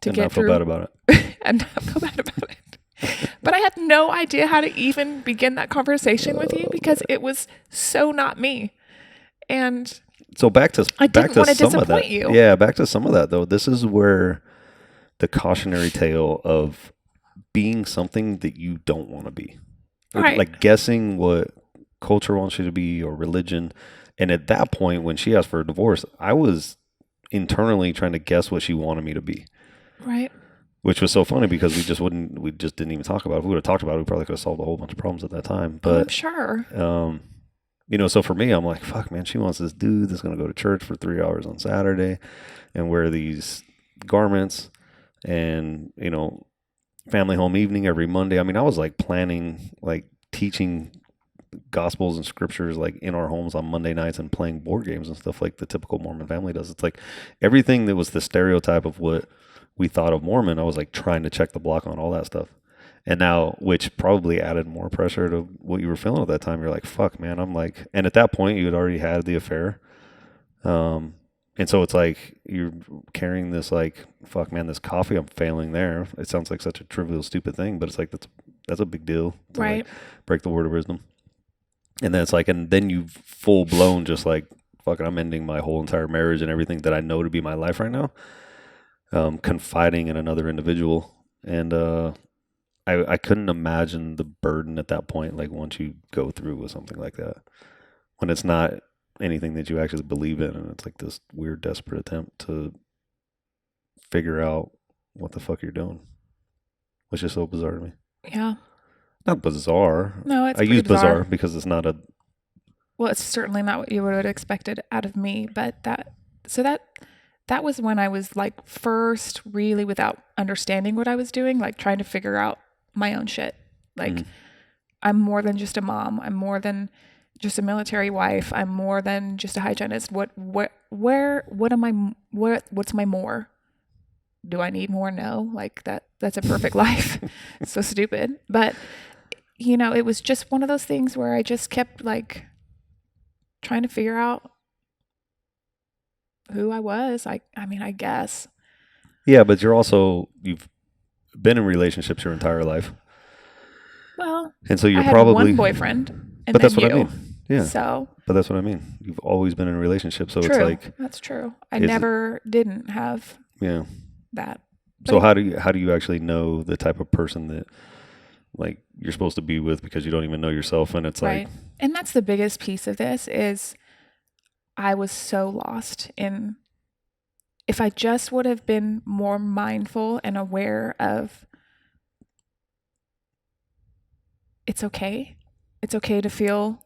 to and get not feel through. bad about it. And not feel bad about it. But I had no idea how to even begin that conversation with you, because it was so not me. And so back to I didn't want to some of disappoint that. you. Yeah, back to some of that though. This is where the cautionary tale of being something that you don't want to be. Right. Like guessing what culture wants you to be or religion. And at that point, when she asked for a divorce, I was internally trying to guess what she wanted me to be. Right. Which was so funny because we just didn't even talk about it. If we would have talked about it, we probably could have solved a whole bunch of problems at that time. But I'm sure. So for me, I'm like, fuck, man, she wants this dude that's going to go to church for 3 hours on Saturday and wear these garments and, family home evening every Monday. I mean, I was like planning, like teaching gospels and scriptures like in our homes on Monday nights and playing board games and stuff like the typical Mormon family does. It's like everything that was the stereotype of what we thought of Mormon, I was like trying to check the block on all that stuff. And now, which probably added more pressure to what you were feeling at that time. You're like, fuck, man. I'm like, and at that point, you had already had the affair. And so it's like you're carrying this, like, fuck, man, this coffee, I'm failing there. It sounds like such a trivial, stupid thing, but it's like, that's a big deal to Right. like break the word of wisdom. And then it's like, and then you full blown just like, fuck it, I'm ending my whole entire marriage and everything that I know to be my life right now, confiding in another individual. And I couldn't imagine the burden at that point, like once you go through with something like that, when it's not anything that you actually believe in, and it's like this weird, desperate attempt to figure out what the fuck you're doing, which is so bizarre to me. Yeah. Not bizarre. No, it's I pretty use bizarre bizarre. because it's not a. Well, it's certainly not what you would have expected out of me, but that was when I was like first really without understanding what I was doing, like trying to figure out my own shit. Like Mhm. I'm more than just a mom. I'm more than just a military wife. I'm more than just a hygienist. What am I, what's my more? Do I need more? No. Like that's a perfect life. It's so stupid. But it was just one of those things where I just kept like trying to figure out who I was. I mean, I guess. Yeah, but you've been in relationships your entire life, Well, and so I you're had one probably. boyfriend and But then that's what I you. mean. Yeah, So but that's what I mean. You've always been in a relationship, so it's true. like, That's true. I is never didn't have yeah. that. So But how do you actually know the type of person that like you're supposed to be with because you don't even know yourself, and it's like, right. And that's the biggest piece of this is I was so lost in if I just would have been more mindful and aware of it's okay. It's okay to feel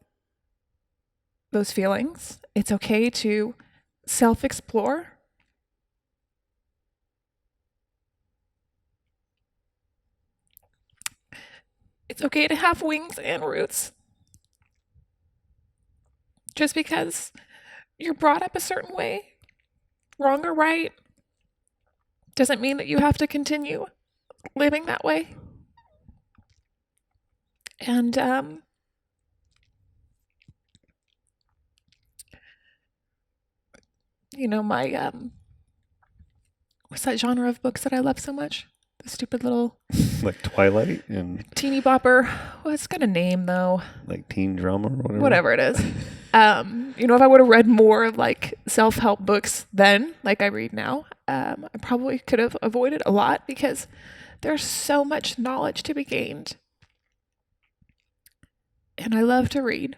those feelings. It's okay to self explore. It's okay to have wings and roots. Just because you're brought up a certain way, wrong or right, doesn't mean that you have to continue living that way. And my what's that genre of books that I love so much? The stupid little like Twilight and teeny bopper. Well, it's got a name though. like teen drama or whatever. Whatever it is. If I would have read more of like self-help books then, like I read now, I probably could have avoided a lot because there's so much knowledge to be gained. And I love to read.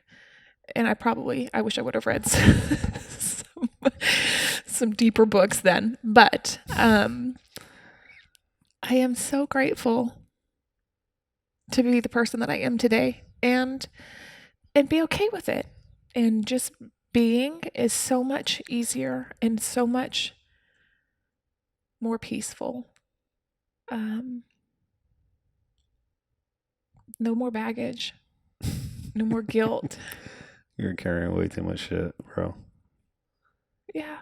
And I wish I would have read some deeper books then. But I am so grateful to be the person that I am today and be okay with it. And just being is so much easier and so much more peaceful. No more baggage. No more guilt. You're carrying way too much shit, bro. Yeah.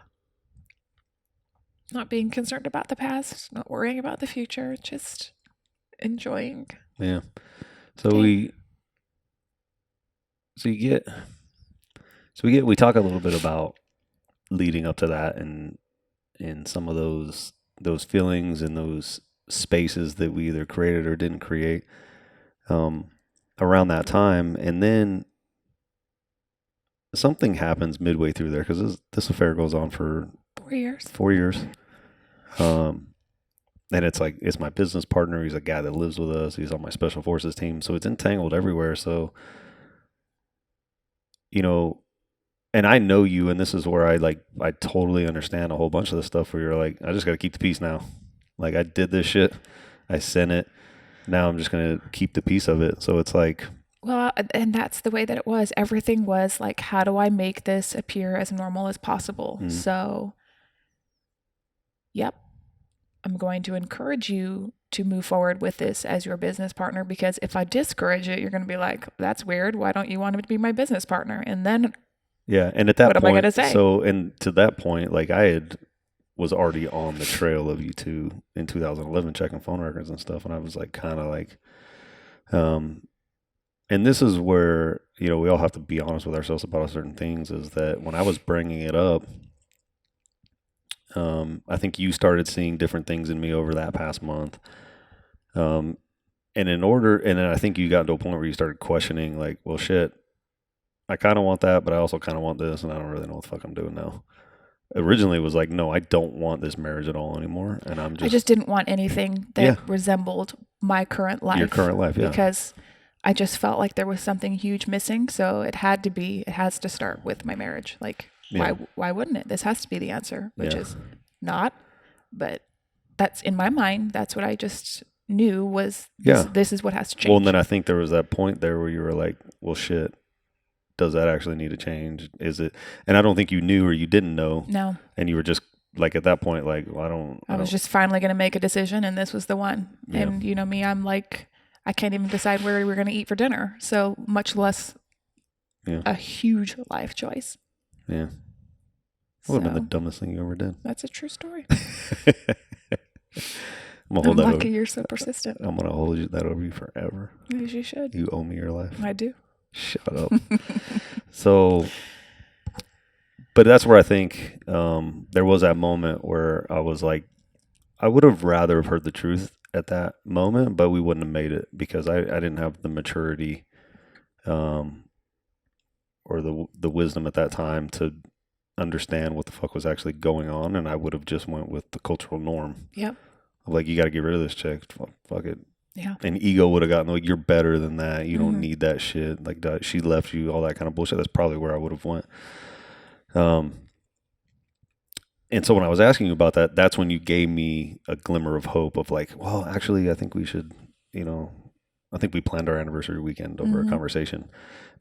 Not being concerned about the past, not worrying about the future, just enjoying. Yeah. So Okay. we talk a little bit about leading up to that and some of those feelings and those spaces that we either created or didn't create around that time, and then something happens midway through there because this affair goes on for 4 years. 4 years. And it's like, it's my business partner. He's a guy that lives with us. He's on my special forces team. So it's entangled everywhere. So, and I know you, and this is where I totally understand a whole bunch of the stuff where you're like, I just got to keep the peace now. Like, I did this shit. I sent it. Now I'm just going to keep the peace of it. So it's like, Well, and that's the way that it was. Everything was like, how do I make this appear as normal as possible? So, yep, I'm going to encourage you to move forward with this as your business partner because if I discourage it, you're going to be like, that's weird. Why don't you want him to be my business partner? And then yeah. And at that what am I point, going to say? so, and to that point, like was already on the trail of you two in 2011 checking phone records and stuff. And I was like, kind of like, Um, and this is where, you know, we all have to be honest with ourselves about certain things, is that when I was bringing it up, I think you started seeing different things in me over that past month. And then I think you got to a point where you started questioning, like, well, shit, I kind of want that, but I also kind of want this, and I don't really know what the fuck I'm doing now. Originally, it was like, no, I don't want this marriage at all anymore, and I just didn't want anything that Yeah. resembled my current life. Your current life, yeah. Because I just felt like there was something huge missing, so it has to start with my marriage. Like, Yeah. why wouldn't it? This has to be the answer, which Yeah. is not, but that's in my mind. That's what I just knew was this is what has to change. Well, and then I think there was that point there where you were like, well, shit, does that actually need to change? Is it? And I don't think you knew or you didn't know. No. And you were just like at that point, like, well, I was just finally going to make a decision, and this was the one. Yeah. And you know me, I'm like, I can't even decide where we're going to eat for dinner. So much less a huge life choice. Yeah. That would have been the dumbest thing you ever did. That's a true story. I'm lucky you're so persistent. I'm going to hold that over you forever. Yes, you should. You owe me your life. I do. Shut up. So, but that's where I think there was that moment where I was like, I would have rather have heard the truth at that moment, but we wouldn't have made it because I didn't have the maturity or the wisdom at that time to understand what the fuck was actually going on, and I would have just went with the cultural norm. Yep. Like, you got to get rid of this chick. Fuck it. Yeah. And ego would have gotten like, you're better than that. You don't need that shit. Like, she left you, all that kind of bullshit. That's probably where I would have went. And so when I was asking you about that, that's when you gave me a glimmer of hope of like, well, actually, I think we should, I think we planned our anniversary weekend over a conversation,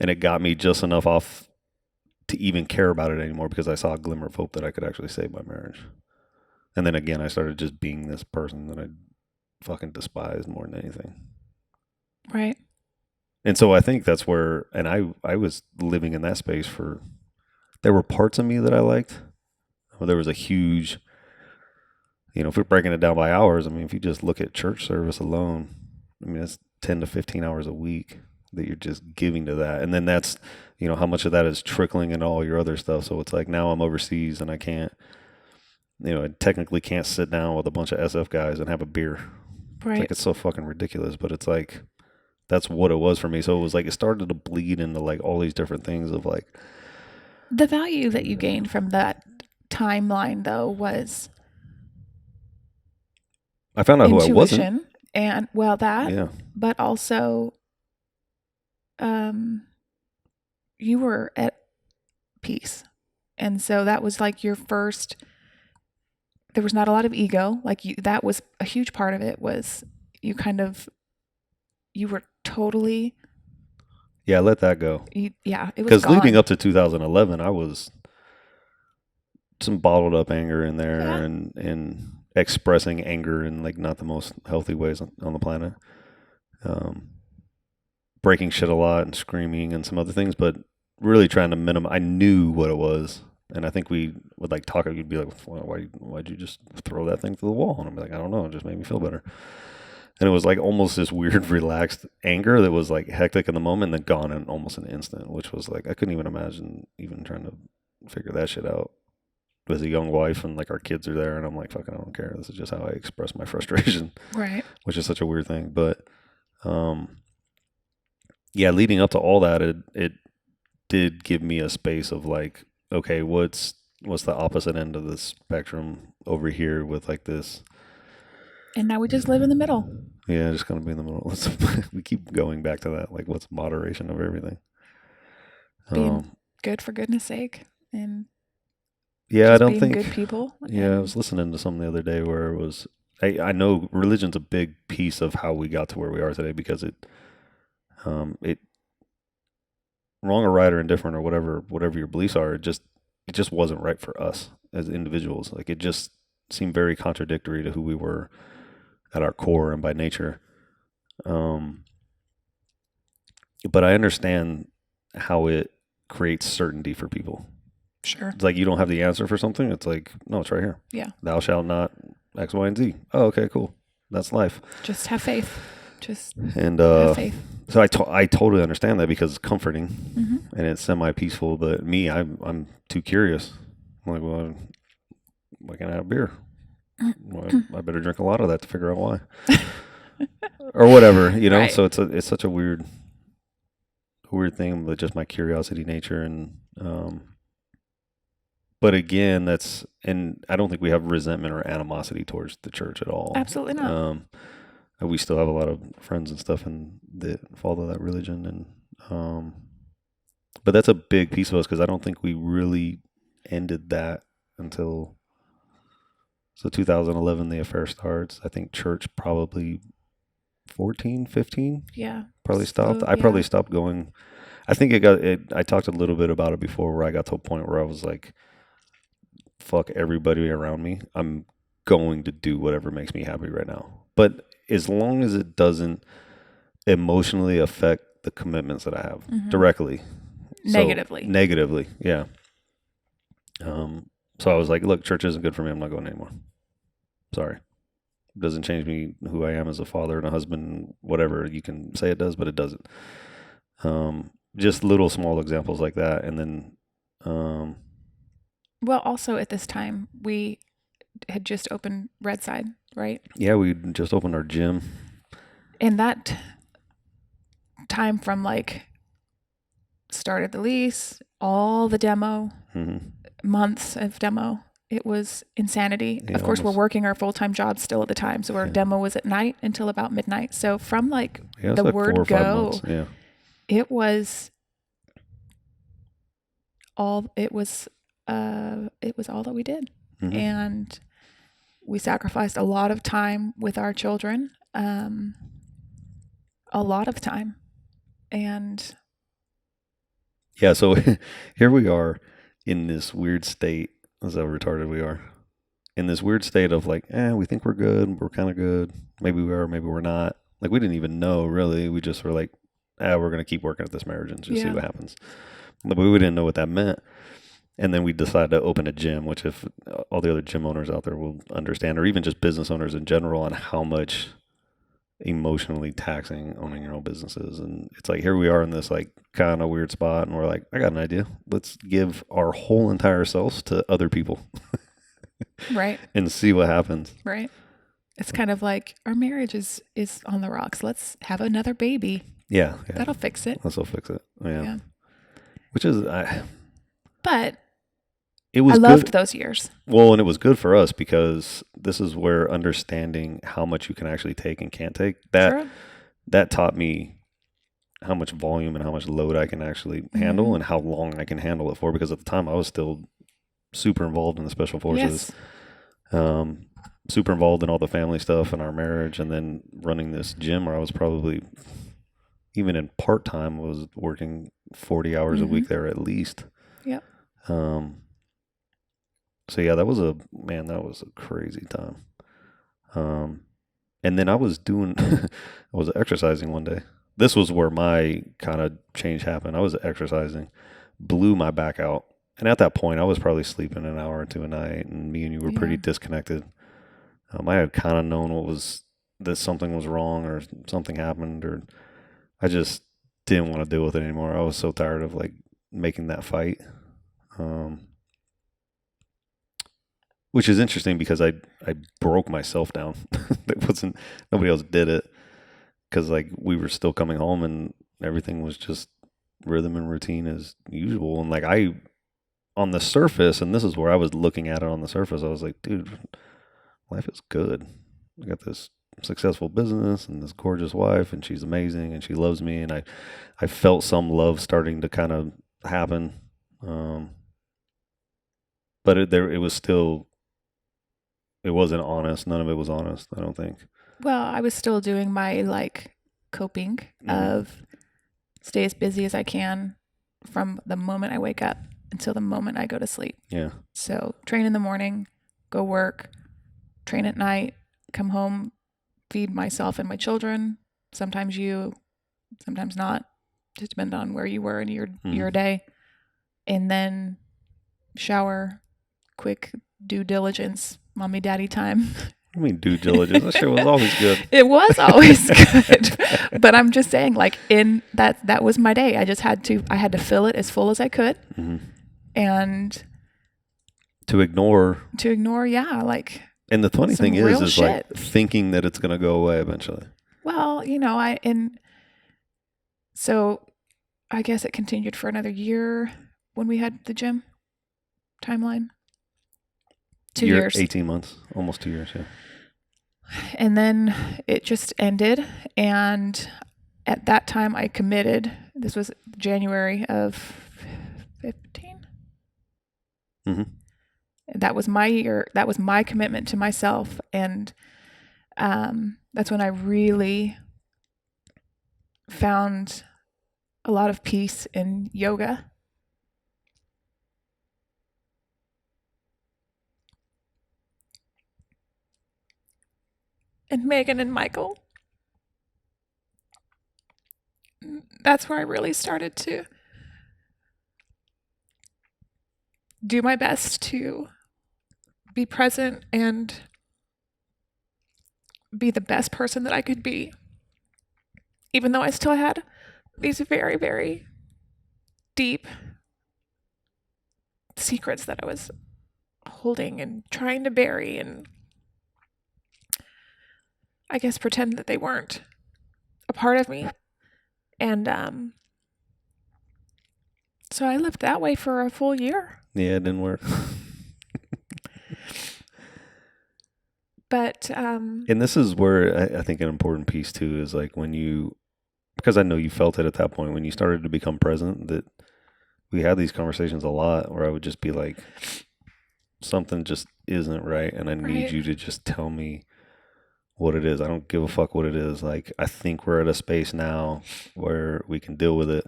and it got me just enough off to even care about it anymore because I saw a glimmer of hope that I could actually save my marriage. And then again, I started just being this person that I fucking despised more than anything. Right. And so I think that's where, and I was living in that space there were parts of me that I liked. Well, there was a huge, if we're breaking it down by hours, I mean, if you just look at church service alone, I mean, it's 10 to 15 hours a week that you're just giving to that. And then that's, how much of that is trickling into all your other stuff. So it's like, now I'm overseas and I can't, I technically can't sit down with a bunch of SF guys and have a beer. Right. It's like, it's so fucking ridiculous, but it's like, that's what it was for me. So it was like, it started to bleed into like all these different things of like. The value that you gained from that timeline though was I found out who I wasn't. And but also you were at peace. And so that was like your first, there was not a lot of ego. Like that was a huge part of it was you were totally. Yeah, I let that go. It was because leading up to 2011, I was some bottled up anger in there and expressing anger in like not the most healthy ways on the planet. Breaking shit a lot and screaming and some other things, but really trying to minimize. I knew what it was. And I think we would like talk, you'd be like, why'd you just throw that thing through the wall? And I'd be like, I don't know, it just made me feel better. And it was like almost this weird, relaxed anger that was like hectic in the moment and then gone in almost an instant, which was like, I couldn't even imagine even trying to figure that shit out with a young wife and like our kids are there. And I'm like, fucking, I don't care. This is just how I express my frustration. Right. Which is such a weird thing. But, yeah, leading up to all that, it did give me a space of like, okay, what's the opposite end of the spectrum over here with like this? And now we just live in the middle. Yeah, just gonna be in the middle. We keep going back to that. Like, what's moderation of everything? Being good for goodness sake, and I don't think good people. Yeah, I was listening to something the other day where it was. I know religion's a big piece of how we got to where we are today because it wrong or right or indifferent or whatever your beliefs are, it just wasn't right for us as individuals. Like it just seemed very contradictory to who we were at our core and by nature. But I understand how it creates certainty for people. Sure. It's like you don't have the answer for something. It's like, no, it's right here. Yeah. Thou shalt not X, Y, and Z. Oh, okay, cool. That's life. Just have faith. Just And have faith. so I totally understand that because it's comforting Mm-hmm. and it's semi peaceful. But me, I'm too curious. I'm like, well, why can't I have beer? Well, I better drink a lot of that to figure out why, or whatever, you know. Right. So it's such a weird thing, but just my curiosity nature and but again, and I don't think we have resentment or animosity towards the church at all. Absolutely not. We still have a lot of friends and stuff and that follow that religion, and but that's a big piece of us because I don't think we really ended that until 2011. The affair starts. I think church probably 14, 15 Yeah. probably stopped. So, I probably yeah. stopped going. I think it got it. I talked a little bit about it before, where I got to a point where I was like, "Fuck everybody around me. I'm going to do whatever makes me happy right now." But as long as it doesn't emotionally affect the commitments that I have Mm-hmm. directly, Negatively. yeah. So I was like, "Look, church isn't good for me. I'm not going anymore. Sorry." It doesn't change me who I am as a father and a husband, whatever you can say it does, but it doesn't. Just little small examples like that, and then Well, also at this time, we had just opened Redside, right? yeah, we just opened our gym. And that time from like started the lease, all the demo, months of demo, it was insanity. Yeah, of course, we're almost. working our full-time jobs still at the time. So our demo was at night until about midnight. So from like Yeah, it's the like 4 or word 5 go, months. Yeah, it was all it was all that we did. And we sacrificed a lot of time with our children, a lot of time. And yeah. So here we are in this weird state. That's how retarded we are. In this weird state of like, we think we're good. We're kind of good. Maybe we are. Maybe we're not. Like we didn't even know really. We just were like, we're gonna keep working at this marriage and just see what happens. But we didn't know what that meant. And then we decided to open a gym, which if all the other gym owners out there will understand, or even just business owners in general, on how much emotionally taxing owning your own business is. And it's like, here we are in this like kind of weird spot. And we're like, I got an idea. Let's give our whole entire selves to other people. right. And see what happens. Right. It's kind of like our marriage is on the rocks. Let's have another baby. Yeah. That'll fix it. That'll fix it. Yeah. Which is, but it was I loved good. those years. Well, and it was good for us because this is where understanding how much you can actually take and can't take, that taught me how much volume and how much load I can actually handle and how long I can handle it for, because at the time I was still super involved in the special forces, super involved in all the family stuff and our marriage, and then running this gym where I was probably, even in part-time, was working 40 hours a week there at least. Yep. So yeah, that was a crazy time. And then I was I was exercising one day. This was where my kind of change happened. I was exercising, blew my back out. And at that point, I was probably sleeping an hour or two a night, and me and you were pretty disconnected. I had kind of known that something was wrong or something happened, or I just didn't want to deal with it anymore. I was so tired of like making that fight. Which is interesting because I broke myself down. Nobody else did it, because like we were still coming home and everything was just rhythm and routine as usual. And like on the surface, and this is where I was looking at it on the surface, I was like, dude, life is good. I got this successful business and this gorgeous wife, and she's amazing and she loves me, and I felt some love starting to kind of happen. But it was still, it wasn't honest. None of it was honest, I don't think. Well, I was still doing my like coping of stay as busy as I can from the moment I wake up until the moment I go to sleep. Yeah. So train in the morning, go work, train at night, come home, feed myself and my children. Sometimes you, sometimes not. Just depend on where you were in your day. And then shower, quick due diligence, mommy daddy time, I mean, due diligence. That shit was always good. It was always good. But I'm just saying, like, in that was my day. I had to fill it as full as I could. Mm-hmm. And To ignore. Yeah, like. And the funny thing is shit. like thinking that it's going to go away eventually. Well, so I guess it continued for another year when we had the gym timeline. 2 years. 18 months, almost 2 years, yeah. And then it just ended. And at that time I committed. This was January of 15. Mm-hmm. That was my year. That was my commitment to myself. And that's when I really found a lot of peace in yoga. And Megan and Michael. That's where I really started to do my best to be present and be the best person that I could be. Even though I still had these very, very deep secrets that I was holding and trying to bury and I guess pretend that they weren't a part of me. And so I lived that way for a full year. Yeah, it didn't work. But and this is where I think an important piece too is like when you, because I know you felt it at that point when you started to become present, that we had these conversations a lot where I would just be like, something just isn't right, and I need you to just tell me what it is. I don't give a fuck what it is. Like, I think we're at a space now where we can deal with it.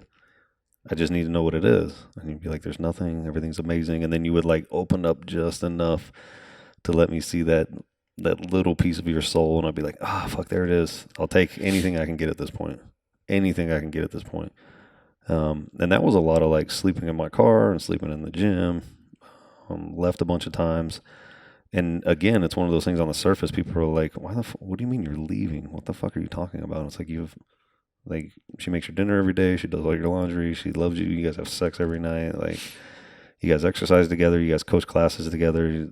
I just need to know what it is. And you'd be like, there's nothing, everything's amazing. And then you would like open up just enough to let me see that little piece of your soul. And I'd be like, fuck, there it is. I'll take anything I can get at this point. Anything I can get at this point. And that was a lot of like sleeping in my car and sleeping in the gym. Left a bunch of times. And again, it's one of those things on the surface. People are like, what do you mean you're leaving? What the fuck are you talking about? It's like, she makes your dinner every day. She does all your laundry. She loves you. You guys have sex every night. Like, you guys exercise together. You guys coach classes together.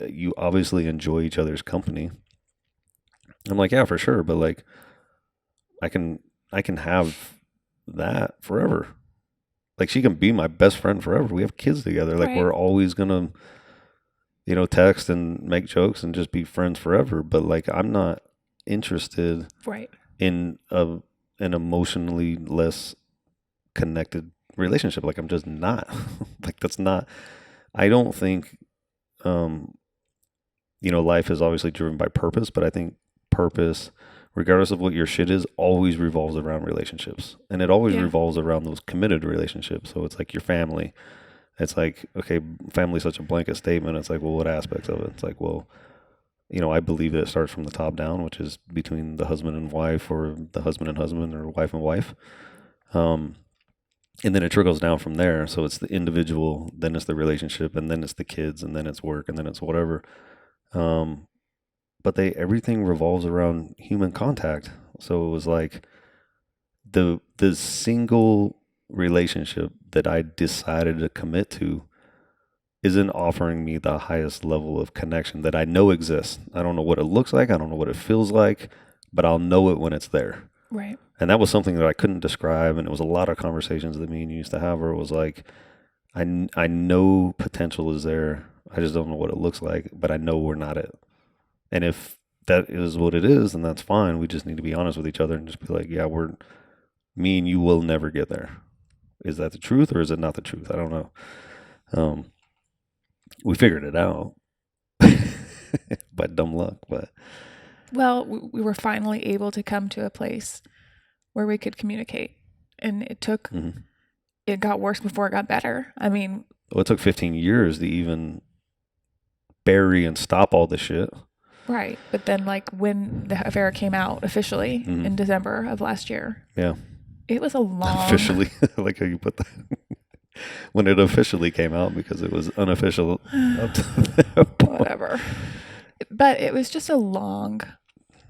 You obviously enjoy each other's company. I'm like, yeah, for sure. But like, I can have that forever. Like, she can be my best friend forever. We have kids together. Like, we're always going to, text and make jokes and just be friends forever. But like, I'm not interested in an emotionally less connected relationship. Like, I'm just not. Like, that's not, I don't think, life is obviously driven by purpose, but I think purpose, regardless of what your shit is, always revolves around relationships. And it always revolves around those committed relationships. So it's like your family. It's like, okay, family's such a blanket statement. It's like, well, what aspects of it? It's like, well, I believe that it starts from the top down, which is between the husband and wife, or the husband and husband, or wife and wife. And then it trickles down from there. So it's the individual, then it's the relationship, and then it's the kids, and then it's work, and then it's whatever. But everything revolves around human contact. So it was like the single relationship that I decided to commit to isn't offering me the highest level of connection that I know exists. I don't know what it looks like. I don't know what it feels like, but I'll know it when it's there. Right. And that was something that I couldn't describe. And it was a lot of conversations that me and you used to have where it was like, I know potential is there. I just don't know what it looks like, but I know we're not it. And if that is what it is, then that's fine. We just need to be honest with each other and just be like, yeah, me and you will never get there. Is that the truth or is it not the truth? I don't know. We figured it out by dumb luck, but. Well, we were finally able to come to a place where we could communicate, and it took, it got worse before it got better. I mean. Well, it took 15 years to even bury and stop all this shit. Right. But then like when the affair came out officially in December of last year. Yeah. It was a long. Officially, I like how you put that. When it officially came out, because it was unofficial up to that point. Whatever. But it was just a long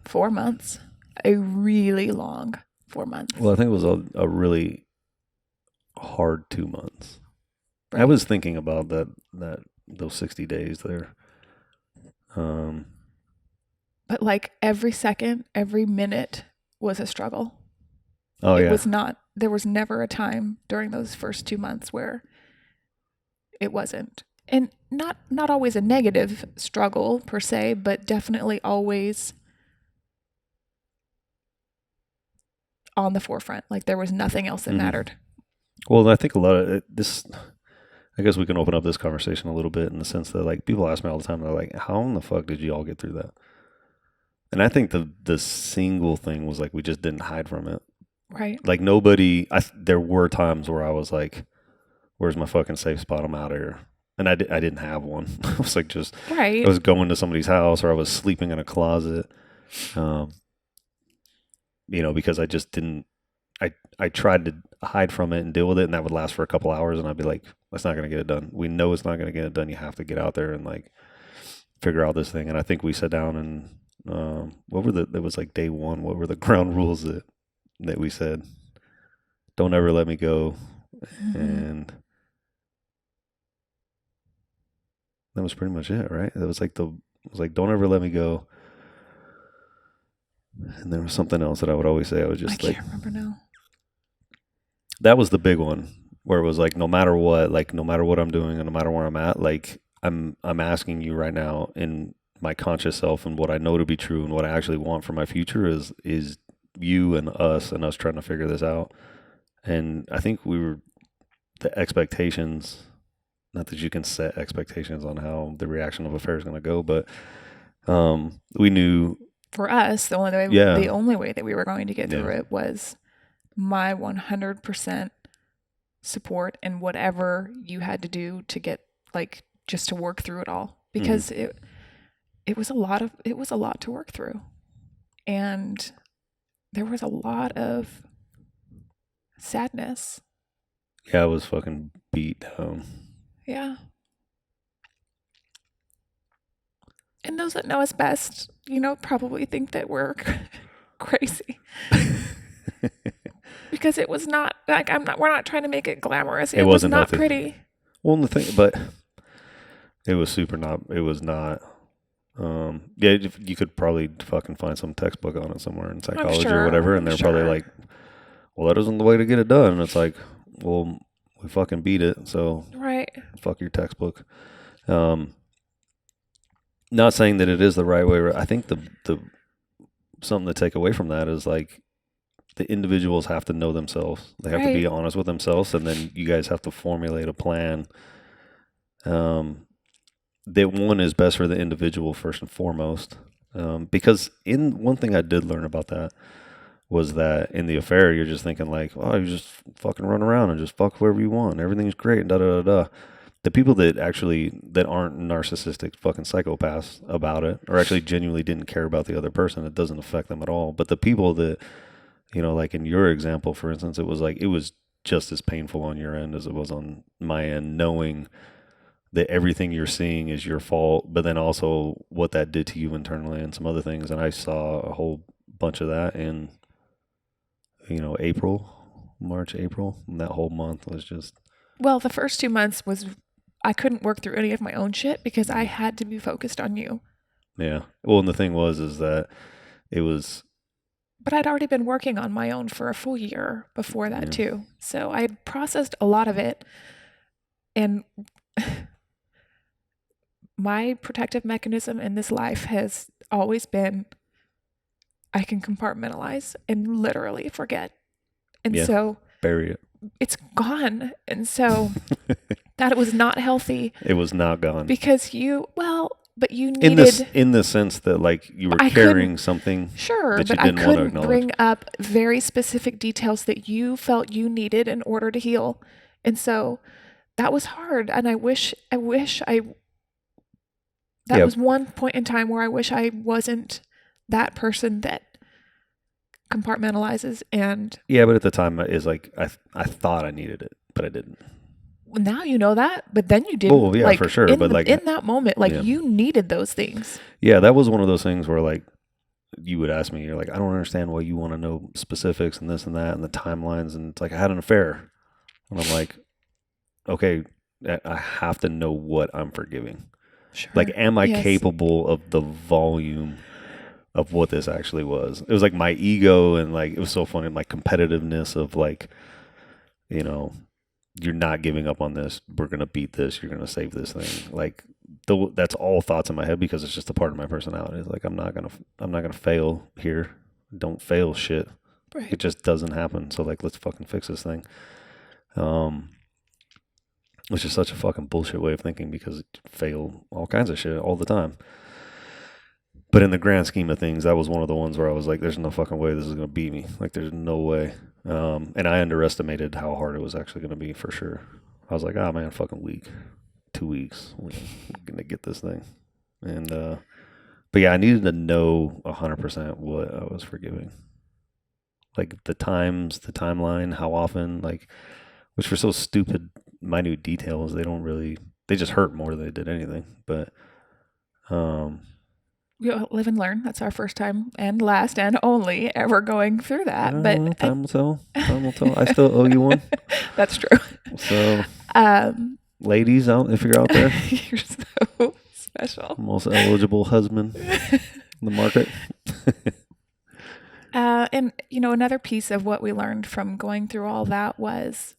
4 months, a really long 4 months. Well, I think it was a really hard 2 months. I Right. was thinking about those 60 days there. But like every second, every minute was a struggle. Oh It yeah. was not, there was never a time during those first 2 months where it wasn't. And not always a negative struggle per se, but definitely always on the forefront. Like there was nothing else that Mhm. mattered. Well, I think a lot of this. I guess we can open up this conversation a little bit in the sense that like people ask me all the time. They're like, "How in the fuck did you all get through that?" And I think the single thing was like we just didn't hide from it. Right. Like nobody. There were times where I was like, "Where's my fucking safe spot? I'm out of here." And I didn't have one. I was like just Right. I was going to somebody's house or I was sleeping in a closet. Um, because I just didn't. I tried to hide from it and deal with it, and that would last for a couple hours, and I'd be like, "That's not going to get it done. We know it's not going to get it done. You have to get out there and like figure out this thing." And I think we sat down and what were it was like day one. What were the ground rules that we said? Don't ever let me go, Mm-hmm. and that was pretty much it, right? It was like don't ever let me go. And there was something else that I would always say. I was I just like, can't remember now. that was the big one where it was like no matter what I'm doing and no matter where I'm at, like I'm asking you right now in my conscious self and what I know to be true and what I actually want for my future is you and us trying to figure this out. And I think the expectations, not that you can set expectations on how the reaction of affair is going to go, but we knew. For us, the Yeah. only way that we were going to get through Yeah. it was my 100% support and whatever you had to do to get like just to work through it all because it was a lot to work through. And there was a lot of sadness. Yeah, I was fucking beat down. Yeah. And those that know us best, probably think that we're crazy. Because it was not like we're not trying to make it glamorous. It was wasn't not nothing. pretty. Well, the thing, but it was it was not. Yeah, you could probably fucking find some textbook on it somewhere in psychology or whatever, and they're probably like, well, that isn't the way to get it done. And it's like, well, we fucking beat it, so Right. fuck your textbook. Not saying that it is the right way. I think the something to take away from that is like the individuals have to know themselves. They have to be honest with themselves, and then you guys have to formulate a plan. That one is best for the individual first and foremost. Because one thing I did learn about that was that in the affair, you're just thinking like, oh, you just fucking run around and just fuck whoever you want. Everything's great and da da da da. The people that aren't narcissistic fucking psychopaths about it, or actually genuinely didn't care about the other person, it doesn't affect them at all. But the people that, like in your example, for instance, it was just as painful on your end as it was on my end, knowing that everything you're seeing is your fault, but then also what that did to you internally and some other things. And I saw a whole bunch of that in, March, April, and that whole month was just. Well, the first 2 months I couldn't work through any of my own shit because I had to be focused on you. Yeah. Well, and the thing is that it was. But I'd already been working on my own for a full year before that too. So I had processed a lot of it. And my protective mechanism in this life has always been I can compartmentalize and literally forget. And so bury it. It's gone. And so that was not healthy. It was not gone. Because but you needed in the sense that like you were carrying something that you didn't want to acknowledge. I couldn't bring up very specific details that you felt you needed in order to heal. And so that was hard. And I wish that was one point in time where I wish I wasn't that person that compartmentalizes and. Yeah, but at the time is like I thought I needed it, but I didn't. Now you know that, but then you didn't. Well, yeah, Like for sure. But like, in that moment, like yeah, you needed those things. yeah, that was one of those things where like you would ask me, you're like, I don't understand why you want to know specifics and this and that and the timelines. And it's like, I had an affair. And I'm like, okay, I have to know what I'm forgiving. Sure. Like, am I Yes. capable of the volume of what this actually was? It was like my ego and like, it was so funny, my competitiveness of like, you know, you're not giving up on this. We're going to beat this. You're going to save this thing. Like, that's all thoughts in my head because it's just a part of my personality. It's like, I'm not going to fail here. Don't fail shit. Right. It just doesn't happen. So like, let's fucking fix this thing. Which is such a fucking bullshit way of thinking because it fail all kinds of shit all the time. But in the grand scheme of things, that was one of the ones where I was like, there's no fucking way this is going to beat me. Like, there's no way. And I underestimated how hard it was actually going to be for sure. I was like, oh man, fucking week, 2 weeks, we're going to get this thing. And, but yeah, I needed to know 100% what I was forgiving. Like the times, the timeline, how often, like, which were so stupid, minute details. They just hurt more than they did anything. But, we all live and learn. That's our first time and last and only ever going through that. But time will tell. Time will tell. I still owe you one. That's true. So, ladies, if you're out there, you're so special. Most eligible husband in the market. And another piece of what we learned from going through all that was,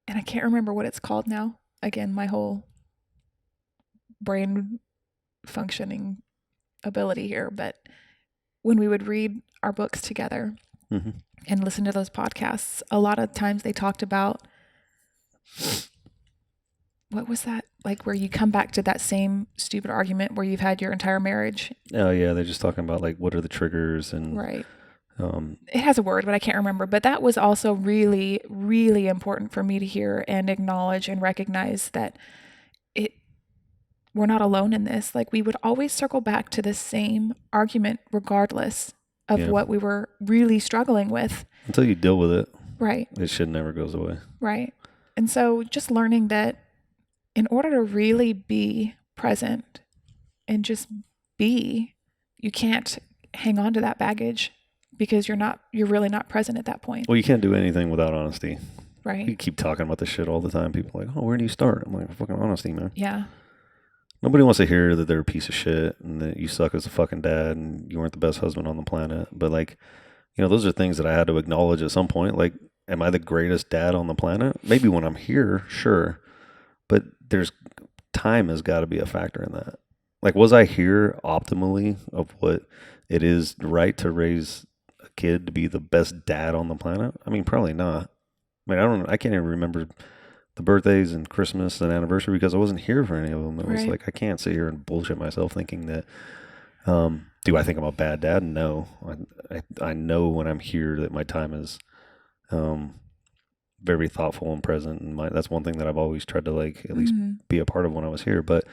and I can't remember what it's called now. Again, my whole brain functioning ability here, but when we would read our books together and listen to those podcasts, a lot of times they talked about, what was that? Like where you come back to that same stupid argument where you've had your entire marriage. Oh yeah, they're just talking about like what are the triggers and right. It has a word, but I can't remember. But that was also really, really important for me to hear and acknowledge and recognize that we're not alone in this. Like we would always circle back to the same argument regardless of what we were really struggling with. Until you deal with it. Right. It shit never goes away. Right. And so just learning that in order to really be present and just be, you can't hang on to that baggage because you're really not present at that point. Well, you can't do anything without honesty. Right. You keep talking about this shit all the time. People are like, oh, where do you start? I'm like, fucking honesty, man. Yeah. Nobody wants to hear that they're a piece of shit and that you suck as a fucking dad and you weren't the best husband on the planet. But like, those are things that I had to acknowledge at some point. Like, am I the greatest dad on the planet? Maybe when I'm here, sure. But time has got to be a factor in that. Like, was I here optimally of what it is right to raise a kid to be the best dad on the planet? I mean, probably not. I mean, I can't even remember the birthdays and Christmas and anniversary because I wasn't here for any of them. It was like, I can't sit here and bullshit myself thinking that, do I think I'm a bad dad? No. I know when I'm here that my time is, very thoughtful and present. And that's one thing that I've always tried to like, at least be a part of when I was here. But,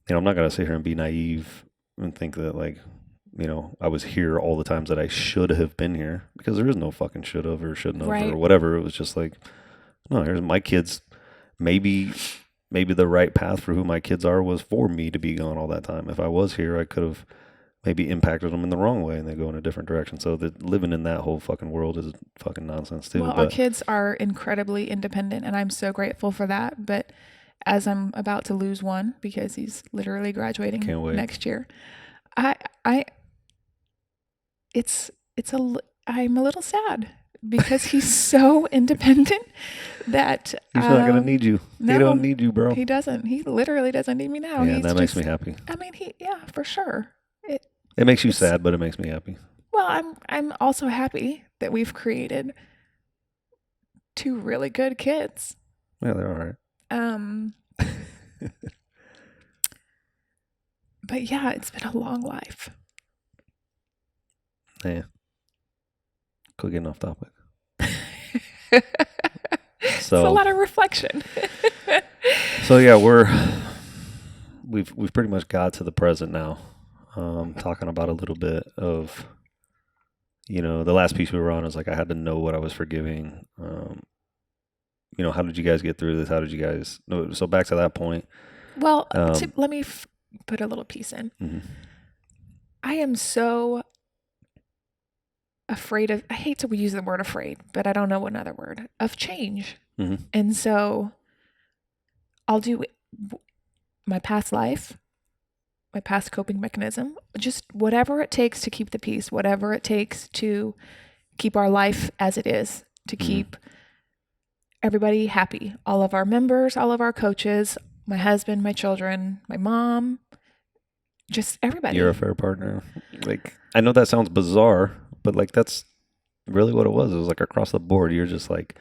I'm not going to sit here and be naive and think that like, I was here all the times that I should have been here because there is no fucking should have or shouldn't have or whatever. It was just like, no, here's my kids. Maybe the right path for who my kids are was for me to be gone all that time. If I was here, I could have maybe impacted them in the wrong way and they go in a different direction. So that living in that whole fucking world is fucking nonsense too. Well, our kids are incredibly independent and I'm so grateful for that. But as I'm about to lose one because he's literally graduating next year, I'm a little sad because he's so independent that he's not going to need you. No, he don't need you, bro. He doesn't. He literally doesn't need me now. Yeah, that makes me happy. I mean, for sure. It makes you sad, but it makes me happy. Well, I'm also happy that we've created 2 really good kids. Yeah, they're all right. But yeah, it's been a long life. Yeah. Quit getting off topic. It's a lot of reflection. So yeah, we've pretty much got to the present now. Talking about a little bit of, the last piece we were on is like I had to know what I was forgiving. how did you guys get through this? How did you guys, no, so back to that point. Well, Um, let me put a little piece in. mhm, I am so afraid of, I hate to use the word afraid, but I don't know another word, of change. mhm, And so I'll do my past life, my past coping mechanism, just whatever it takes to keep the peace, whatever it takes to keep our life as it is, to mhm. keep everybody happy, all of our members, all of our coaches, my husband, my children, my mom, just everybody. You're a fair partner. Like, I know that sounds bizarre, but like that's really what it was. It was like across the board. You're just like,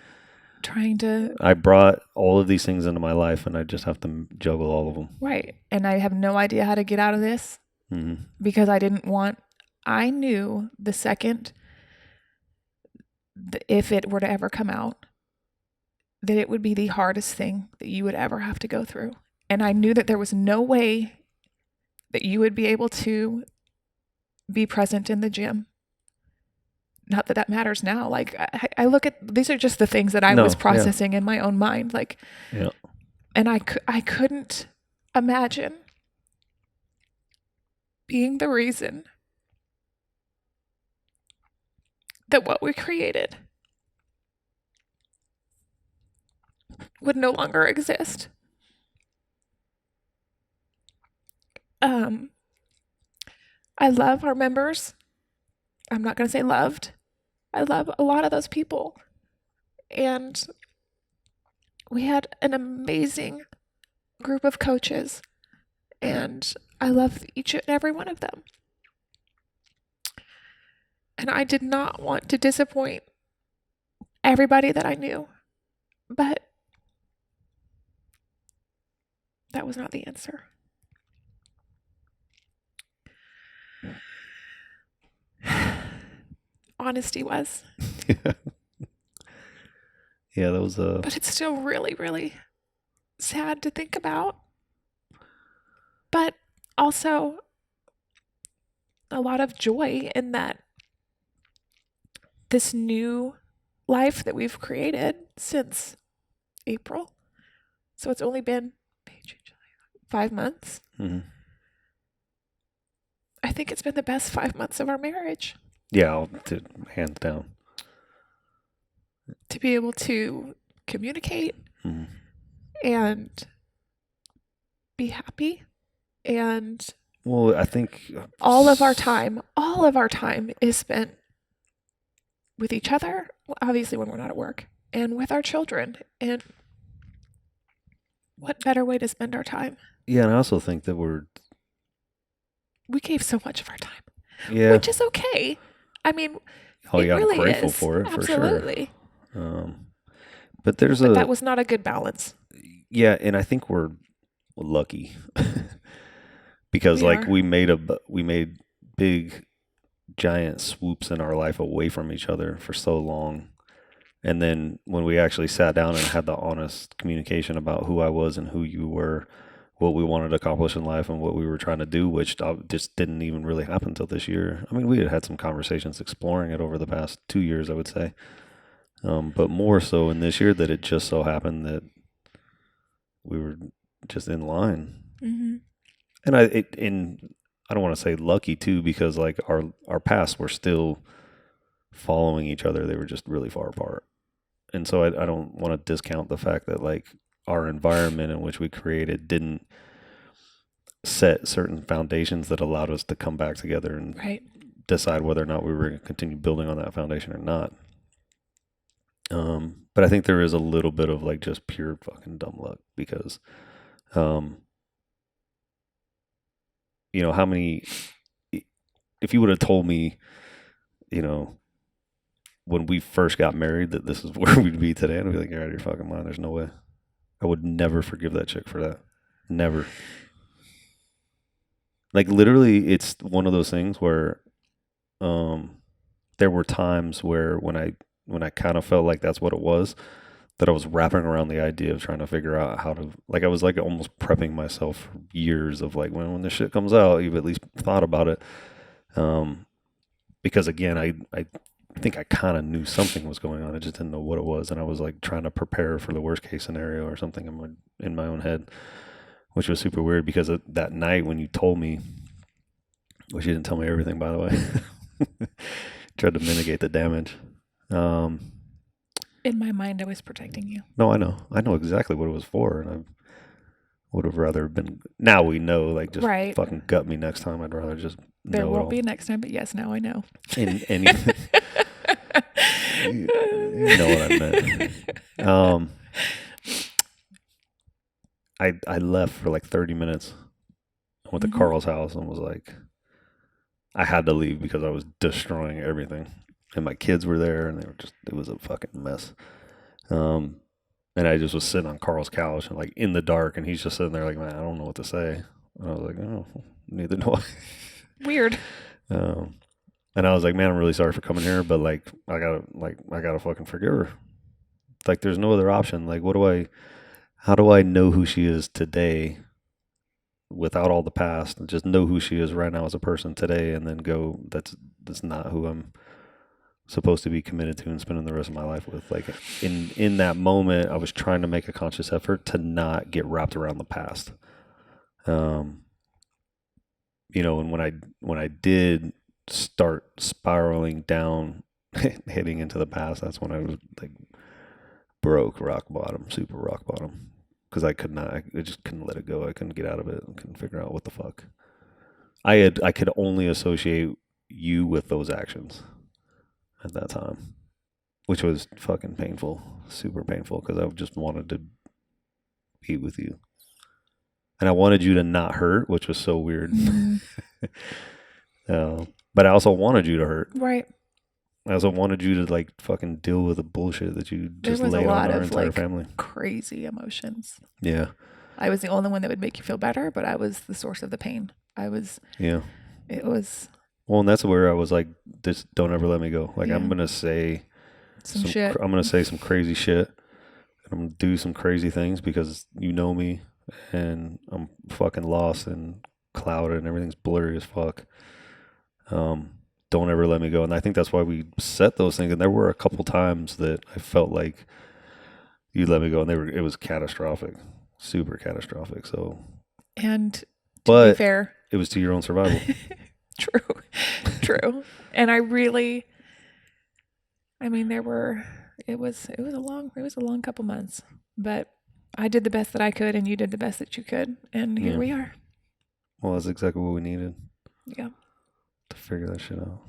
Trying to, I brought all of these things into my life, and I just have to juggle all of them. right. And I have no idea how to get out of this Hmm. because I knew the second, if it were to ever come out, that it would be the hardest thing that you would ever have to go through. And I knew that there was no way that you would be able to be present in the gym. Not that that matters now. Like I look at, these are just the things that I No, was yeah. processing in my own mind. Like, Yeah. and I couldn't imagine being the reason that what we created would no longer exist. I love our members. I'm not going to say loved. I love a lot of those people. And we had an amazing group of coaches. And I love each and every one of them. And I did not want to disappoint everybody that I knew. But that was not the answer. Honesty was. Yeah, that was But it's still really, really sad to think about. But also a lot of joy in that this new life that we've created since April. So it's only been 5 months. mhm. I think it's been the best 5 months of our marriage. Yeah, hands down. To be able to communicate Mhm. and be happy, and Well, I think all of our time is spent with each other, obviously when we're not at work, and with our children. And what better way to spend our time? Yeah, and I also think that We gave so much of our time, yeah. which is okay. I mean, Oh, it yeah, really I'm grateful is. for it for sure. Absolutely. But there's But that was not a good balance. yeah, and I think we're lucky because We like are. we made big giant swoops in our life away from each other for so long. And then when we actually sat down and had the honest communication about who I was and who you were, what we wanted to accomplish in life and what we were trying to do, which just didn't even really happen until this year. I mean, we had some conversations exploring it over the past 2 years, I would say. But more so in this year that it just so happened that we were just in line. Mm-hmm. And I don't want to say lucky too, because like our paths were still following each other. They were just really far apart. And so I don't want to discount the fact that like our environment in which we created didn't set certain foundations that allowed us to come back together and Right. decide whether or not we were going to continue building on that foundation or not. But I think there is a little bit of like just pure fucking dumb luck because, how many, if you would have told me, when we first got married that this is where we'd be today, I'd be like, you're out of your fucking mind. There's no way. I would never forgive that chick for that. Never. Like literally, it's one of those things where, there were times where when I kind of felt like that's what it was, that I was wrapping around the idea of trying to figure out how to, like, I was like almost prepping myself for years of like, when this shit comes out, you've at least thought about it. Because again, I think I kind of knew something was going on. I just didn't know what it was, and I was like trying to prepare for the worst case scenario or something in my own head, which was super weird because that night when you told me, which you didn't tell me everything, by the way, tried to mitigate the damage. In my mind, I was protecting you. No, I know exactly what it was for, and I would have rather been. Now we know, like, just Right. fucking gut me next time. I'd rather just There know it won't all. be next time, but yes, now I know. In anything, you know what I meant. I left for like 30 minutes. I went to Mhm. Carl's house and was like, I had to leave because I was destroying everything, and my kids were there, and it was a fucking mess. And I just was sitting on Carl's couch and like in the dark, and he's just sitting there like, man, I don't know what to say. And I was like, oh, neither do I. Weird. Um, and I was like, man, I'm really sorry for coming here, but like, I gotta fucking forgive her. Like, there's no other option. Like, how do I know who she is today without all the past? And just know who she is right now as a person today, and then go, that's not who I'm supposed to be committed to and spending the rest of my life with. Like, in that moment, I was trying to make a conscious effort to not get wrapped around the past. And when I did start spiraling down, heading into the past, that's when I was like broke, rock bottom, super rock bottom, because I just couldn't let it go. I couldn't get out of it. I couldn't figure out what the fuck. I could only associate you with those actions at that time, which was fucking painful, super painful, because I just wanted to be with you. And I wanted you to not hurt, which was so weird. But I also wanted you to hurt. Right. I also wanted you to like fucking deal with the bullshit that you just laid on our entire family. Crazy emotions. Yeah. I was the only one that would make you feel better, but I was the source of the pain. Yeah. It was. Well, and that's where I was like, just don't ever let me go. Like, Yeah. I'm going to say some shit. I'm going to say some crazy shit. I'm going to do some crazy things because you know me, and I'm fucking lost and clouded and everything's blurry as fuck. Don't ever let me go. And I think that's why we set those things. And there were a couple times that I felt like you let me go, and it was catastrophic, super catastrophic. So, and to be fair, it was to your own survival. True. And I mean, it was a long couple months, but I did the best that I could, and you did the best that you could, and here we are. Well, that's exactly what we needed. Yeah. To figure that shit out.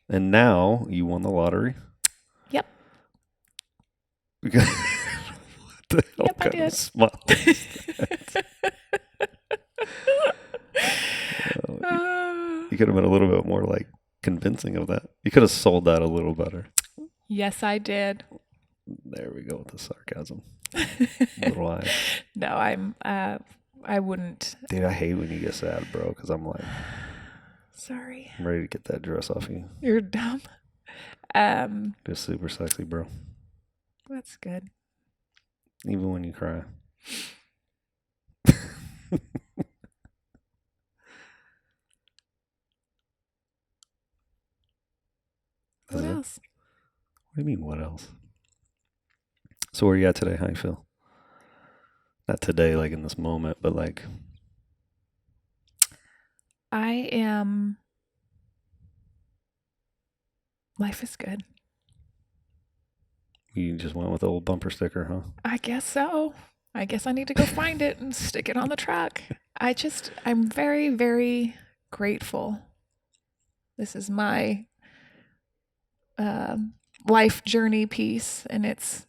And now you won the lottery. Yep. What the hell Yep, I did. Smile you could have been a little bit more like convincing of that. You could have sold that a little better. Yes, I did. There we go with the sarcasm. Little eyes. No, I wouldn't. Dude, I hate when you get sad, bro, because I'm like, sorry. I'm ready to get that dress off you. You're dumb. Just super sexy, bro. That's good. Even when you cry. What else? What do you mean, what else? So where you at today? How you feel? Not today, like in this moment, but like... Life is good. You just went with the old bumper sticker, huh? I guess so. I guess I need to go find it and stick it on the truck. I'm very, very grateful. This is my life journey piece, and it's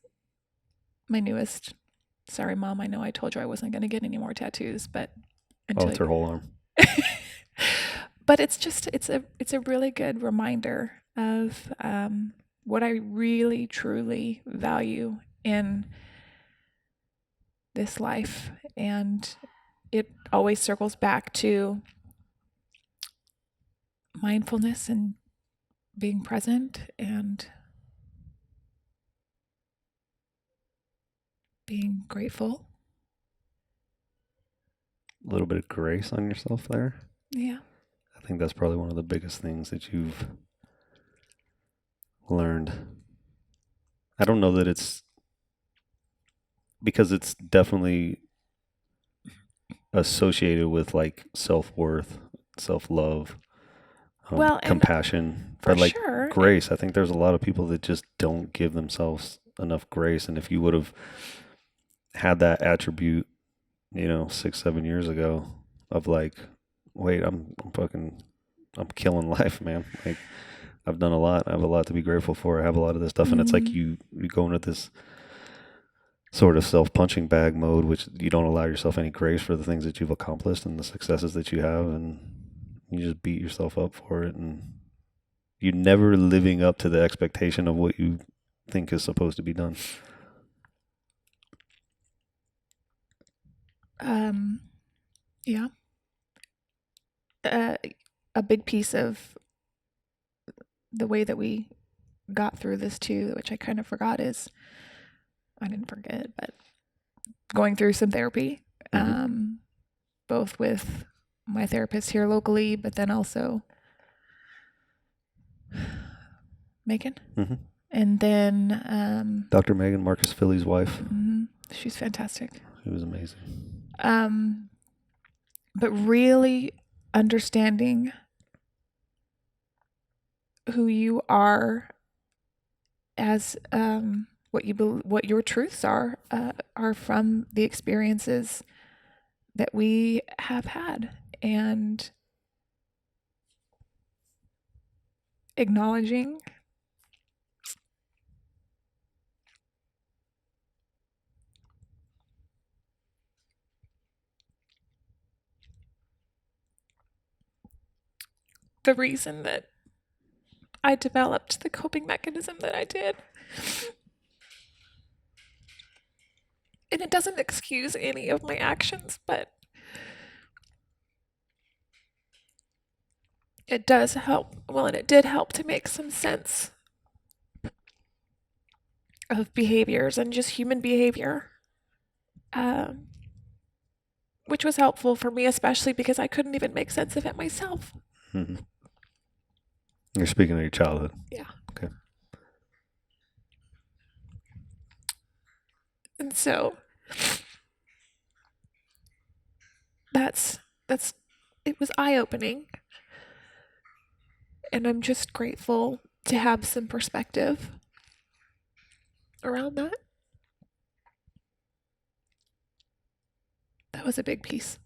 my newest. Sorry, Mom, I know I told you I wasn't going to get any more tattoos, but it's her whole arm. But it's a really good reminder of what I really truly value in this life, and it always circles back to mindfulness and being present and being grateful. A little bit of grace on yourself there. Yeah. I think that's probably one of the biggest things that you've learned. I don't know that it's because it's definitely associated with like self-worth, self-love, Well, and compassion, for but like sure, grace. I think there's a lot of people that just don't give themselves enough grace. And if you would have had that attribute, 6, 7 years ago of like, wait, I'm killing life, man. Like I've done a lot. I have a lot to be grateful for. I have a lot of this stuff. And it's like you go into this sort of self-punching bag mode, which you don't allow yourself any grace for the things that you've accomplished and the successes that you have, and you just beat yourself up for it, and you're never living up to the expectation of what you think is supposed to be done. Yeah. A big piece of the way that we got through this too, which I kind of forgot, is I didn't forget, but going through some therapy, both with my therapist here locally, but then also Megan. And then Dr. Megan, Marcus Philly's wife. She's fantastic. She was amazing. But really understanding who you are as what your truths are from the experiences that we have had, and acknowledging the reason that I developed the coping mechanism that I did. And it doesn't excuse any of my actions, but it does help. Well, and it did help to make some sense of behaviors and just human behavior, which was helpful for me, especially because I couldn't even make sense of it myself. You're speaking of your childhood. Yeah. Okay. And so it was eye-opening. And I'm just grateful to have some perspective around that. That was a big piece.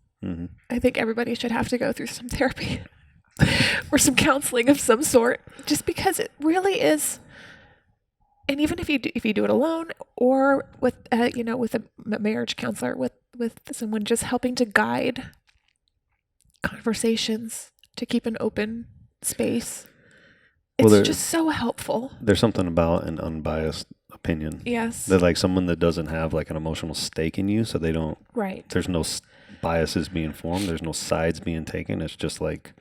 I think everybody should have to go through some therapy or some counseling of some sort, just because it really is. And even if you do it alone or with with a marriage counselor, with someone just helping to guide conversations, to keep an open space, it's just so helpful. There's something about an unbiased opinion. Yes. That like someone that doesn't have like an emotional stake in you, so they don't. Right. There's no biases being formed. There's no sides being taken. It's just like,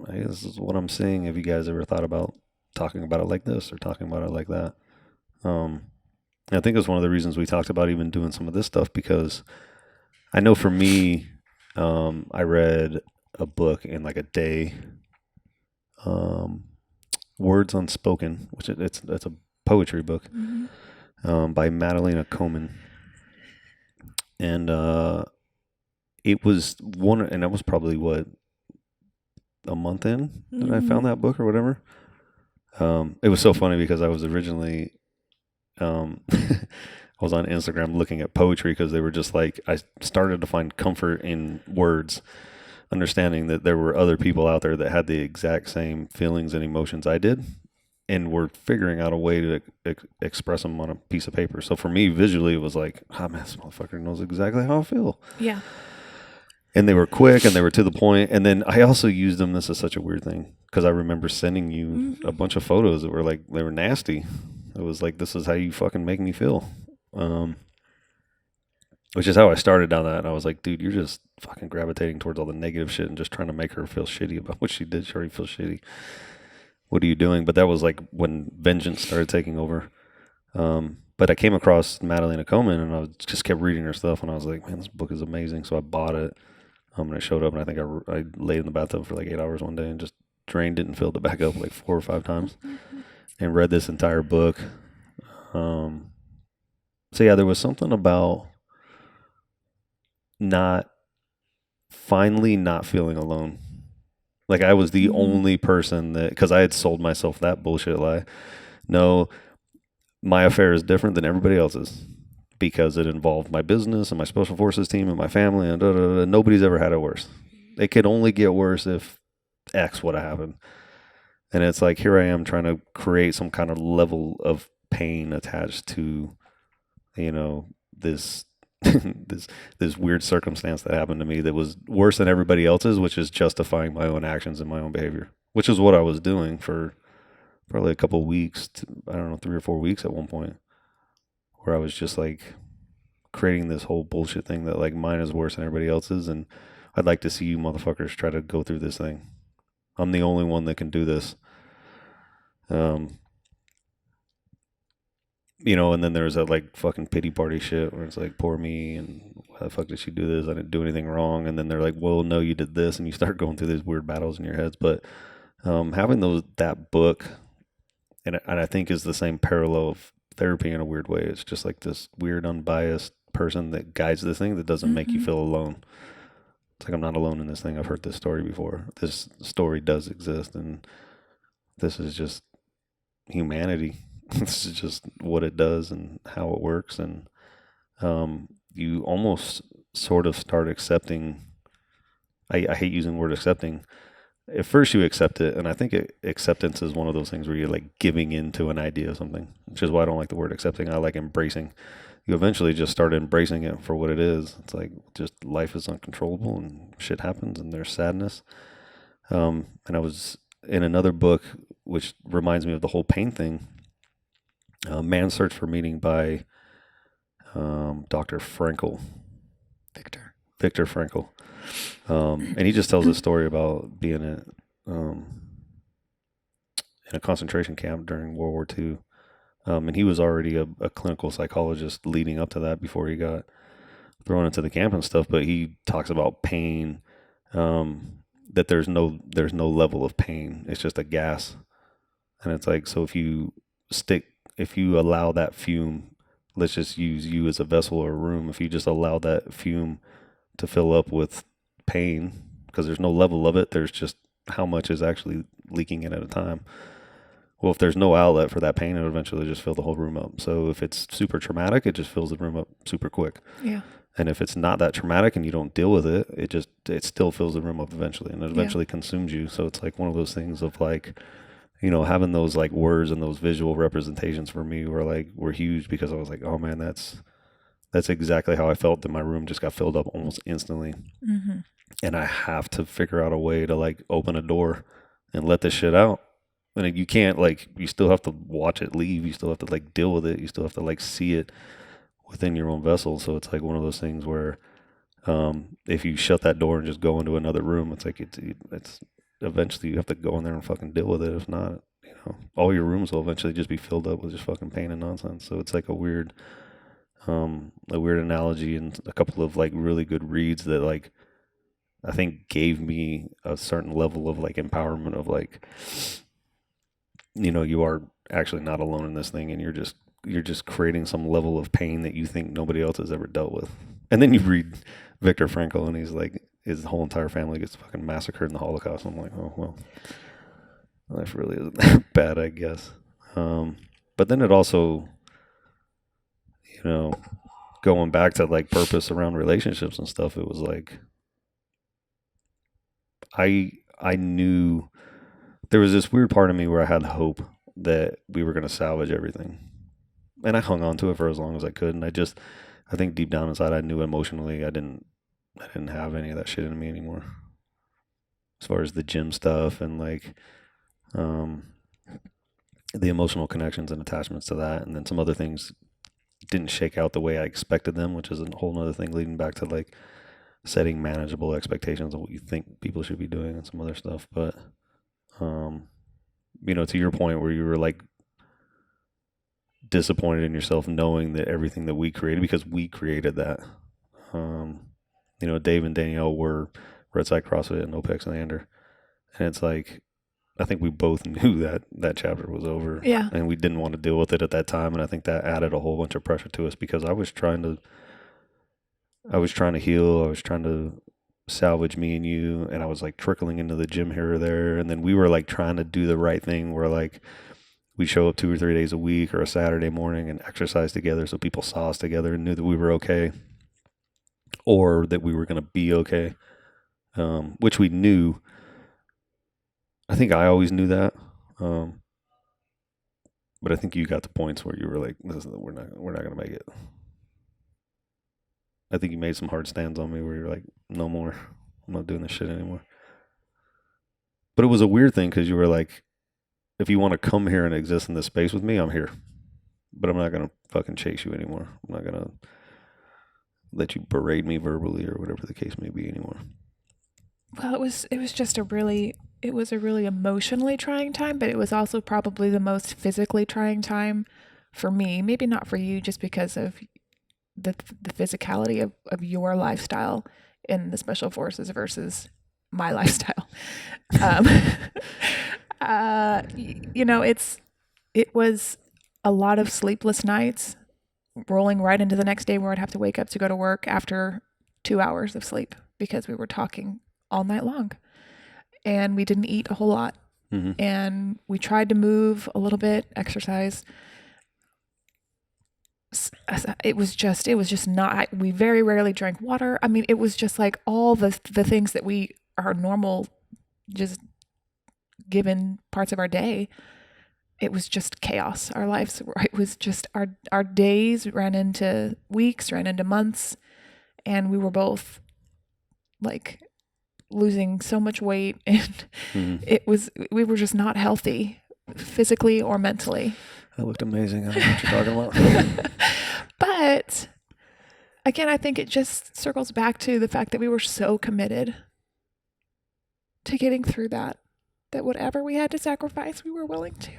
hey, this is what I'm seeing. Have you guys ever thought about talking about it like this or talking about it like that? I think it's one of the reasons we talked about even doing some of this stuff, because I know for me, I read a book in like a day, Words Unspoken, which it's a poetry book, by Madalena Coleman. And it was one, and that was probably a month in that I found that book or whatever. It was so funny because I was originally, I was on Instagram looking at poetry because they were just like, I started to find comfort in words, understanding that there were other people out there that had the exact same feelings and emotions I did, and were figuring out a way to express them on a piece of paper. So for me, visually, it was like, man, this motherfucker knows exactly how I feel. Yeah. And they were quick and they were to the point. And then I also used them. This is such a weird thing, because I remember sending you a bunch of photos that were like, they were nasty. It was like, this is how you fucking make me feel. Which is how I started down that. And I was like, dude, you're just fucking gravitating towards all the negative shit and just trying to make her feel shitty about what she did. She already feels shitty. What are you doing? But that was like when vengeance started taking over. But I came across Madalena Coleman, and I just kept reading her stuff, and I was like, man, this book is amazing. So I bought it. And I showed up, and I think I laid in the bathtub for like 8 hours one day and just drained it and filled it back up like 4 or 5 times. and read this entire book. Um, so yeah, there was something about not finally not feeling alone. Like I was the Mm-hmm. only person that, because I had sold myself that bullshit lie. No, my affair is different than everybody else's because it involved my business and my special forces team and my family and da, da, da. Nobody's ever had it worse. It could only get worse if X would have happened. And it's like here I am trying to create some kind of level of pain attached to, you know, this this this weird circumstance that happened to me that was worse than everybody else's, which is justifying my own actions and my own behavior, which is what I was doing for probably a couple of weeks, I don't know, 3 or 4 weeks at one point, where I was just like creating this whole bullshit thing that like mine is worse than everybody else's, and I'd like to see you motherfuckers try to go through this thing. I'm the only one that can do this. Um, and then there's that like fucking pity party shit where it's like, poor me, and why the fuck did she do this? I didn't do anything wrong. And then they're like, well, no, you did this, and you start going through these weird battles in your heads. But having that book, and I think is the same parallel of therapy in a weird way. It's just like this weird, unbiased person that guides the thing that doesn't make you Mm-hmm. feel alone. It's like I'm not alone in this thing. I've heard this story before. This story does exist, and this is just humanity. This is just what it does and how it works, and you almost sort of start accepting. I hate using the word accepting. At first, you accept it, and I think acceptance is one of those things where you're like giving into an idea of something, which is why I don't like the word accepting. I like embracing. You eventually just start embracing it for what it is. It's like just life is uncontrollable and shit happens, and there's sadness. And I was in another book, which reminds me of the whole pain thing. Man's Search for Meaning by Dr. Frankel, Victor. Viktor Frankl. And he just tells a story about being in a concentration camp during World War II. And he was already a clinical psychologist leading up to that before he got thrown into the camp and stuff. But he talks about pain, that there's no level of pain. It's just a gas. And it's like, so if you allow that fume, let's just use you as a vessel or a room. If you just allow that fume to fill up with pain, because there's no level of it, there's just how much is actually leaking in at a time. Well, if there's no outlet for that pain, it'll eventually just fill the whole room up. So if it's super traumatic, it just fills the room up super quick. Yeah. And if it's not that traumatic and you don't deal with it, it still fills the room up eventually, and it eventually consumes you. So it's like one of those things of like, having those like words and those visual representations for me were huge, because I was like, oh man, that's exactly how I felt, that my room just got filled up almost instantly. Mm-hmm. And I have to figure out a way to like open a door and let this shit out. And you can't, like, you still have to watch it leave. You still have to like deal with it. You still have to like see it within your own vessel. So it's like one of those things where if you shut that door and just go into another room, it's like it's eventually you have to go in there and fucking deal with it. If not, all your rooms will eventually just be filled up with just fucking pain and nonsense. So it's like a weird analogy, and a couple of like really good reads that like I think gave me a certain level of like empowerment of like, you are actually not alone in this thing, and you're just creating some level of pain that you think nobody else has ever dealt with. And then you read Viktor Frankl, and he's like, his whole entire family gets fucking massacred in the Holocaust. I'm like, oh well, life really isn't that bad, I guess. But then it also, going back to like purpose around relationships and stuff, it was like I knew there was this weird part of me where I had hope that we were going to salvage everything. And I hung on to it for as long as I could. And I think deep down inside, I knew emotionally I didn't have any of that shit in me anymore. As far as the gym stuff and like, the emotional connections and attachments to that. And then some other things didn't shake out the way I expected them, which is a whole other thing leading back to like setting manageable expectations of what you think people should be doing and some other stuff. But, to your point where you were like disappointed in yourself knowing that everything that we created, because we created that, Dave and Danielle were Red Side CrossFit and OPEX and Ander. And it's like, I think we both knew that that chapter was over, Yeah. and we didn't want to deal with it at that time. And I think that added a whole bunch of pressure to us because I was trying to heal. I was trying to salvage me and you, and I was like trickling into the gym here or there. And then we were like trying to do the right thing where like we show up 2 or 3 days a week or a Saturday morning and exercise together so people saw us together and knew that we were okay or that we were going to be okay, which we knew. I think I always knew that. But I think you got to points where you were like, we're not going to make it. I think you made some hard stands on me where you're like, no more. I'm not doing this shit anymore. But it was a weird thing because you were like, if you want to come here and exist in this space with me, I'm here. But I'm not going to fucking chase you anymore. I'm not going to let you berate me verbally or whatever the case may be anymore. Well, it was just a really emotionally trying time, but it was also probably the most physically trying time for me. Maybe not for you, just because of the physicality of your lifestyle in the special forces versus my lifestyle. You know, it was a lot of sleepless nights rolling right into the next day where I'd have to wake up to go to work after 2 hours of sleep because we were talking all night long and we didn't eat a whole lot. Mm-hmm. And we tried to move a little bit, exercise. It was just not, we very rarely drank water. I mean, it was just like all the things that we are normal, just given parts of our day. It was just chaos. Our lives, it was just our days ran into weeks, ran into months, and we were both like losing so much weight, and we were just not healthy physically or mentally. That looked amazing. I don't know what you're talking about. But again, I think it just circles back to the fact that we were so committed to getting through that whatever we had to sacrifice, we were willing to.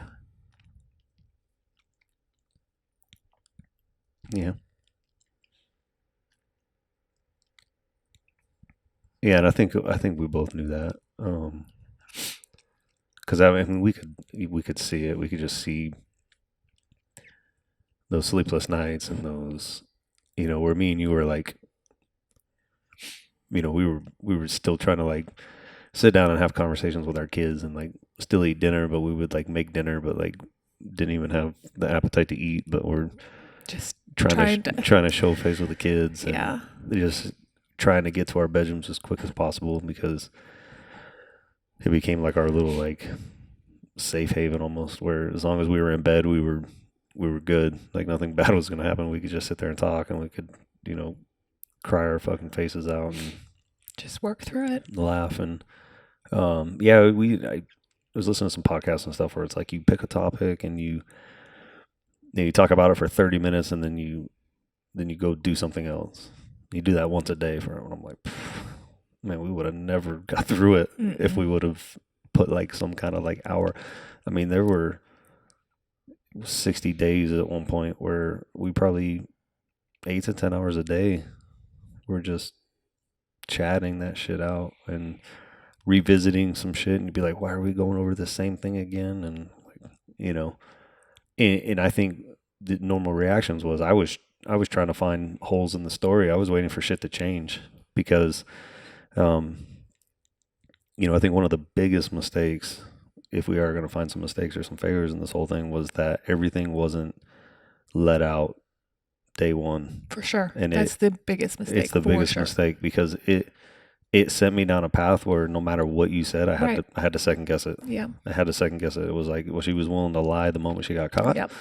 Yeah. Yeah, and I think we both knew that. Because I mean, we could see it. We could just see those sleepless nights and those, where me and you were like, we were still trying to like sit down and have conversations with our kids and like still eat dinner, but we would like make dinner, but like didn't even have the appetite to eat, but we're just trying to show face with the kids. And yeah. Just trying to get to our bedrooms as quick as possible because it became like our little like safe haven almost, where as long as we were in bed, we were good. Like nothing bad was going to happen. We could just sit there and talk, and we could, cry our fucking faces out and just work through it, laugh. And I was listening to some podcasts and stuff where it's like you pick a topic and you talk about it for 30 minutes and then you go do something else. You do that once a day for, and I'm like, man, we would have never got through it if we would have put like some kind of like hour. I mean, there were 60 days at one point where we probably 8 to 10 hours a day were just chatting that shit out and revisiting some shit, and you'd be like, why are we going over the same thing again? And and I think the normal reactions was I was trying to find holes in the story. I was waiting for shit to change because I think one of the biggest mistakes, if we are going to find some mistakes or some failures in this whole thing, was that everything wasn't let out day one. For sure. And that's the biggest mistake. It's the biggest mistake because it sent me down a path where no matter what you said, I had to second guess it. Yeah. I had to second guess it. It was like, well, she was willing to lie the moment she got caught. Yep.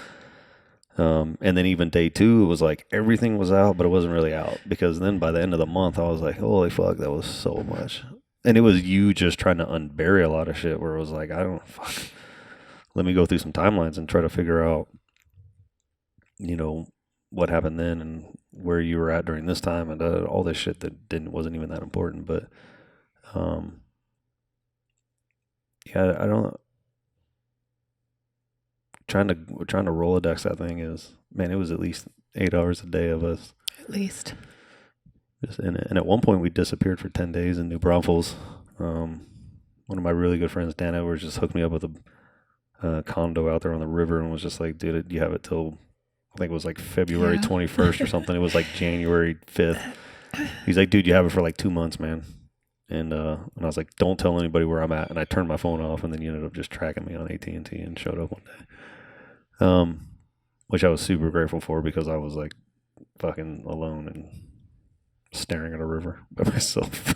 And then even day 2, it was like everything was out, but it wasn't really out, because then by the end of the month, I was like, holy fuck, that was so much. And it was you just trying to unbury a lot of shit where it was like, let me go through some timelines and try to figure out, what happened then and where you were at during this time and all this shit that wasn't even that important. But, I don't. Trying to Rolodex that thing is, man, it was at least 8 hours a day of us. At least. Just in it. And at one point we disappeared for 10 days in New Braunfels. One of my really good friends, Danielle, just hooked me up with a condo out there on the river and was just like, dude, you have it till, I think it was like February 21st or something. It was like January 5th. He's like, dude, you have it for like 2 months, man. And I was like, don't tell anybody where I'm at. And I turned my phone off, and then you ended up just tracking me on AT&T and showed up one day. Which I was super grateful for because I was like fucking alone and staring at a river by myself.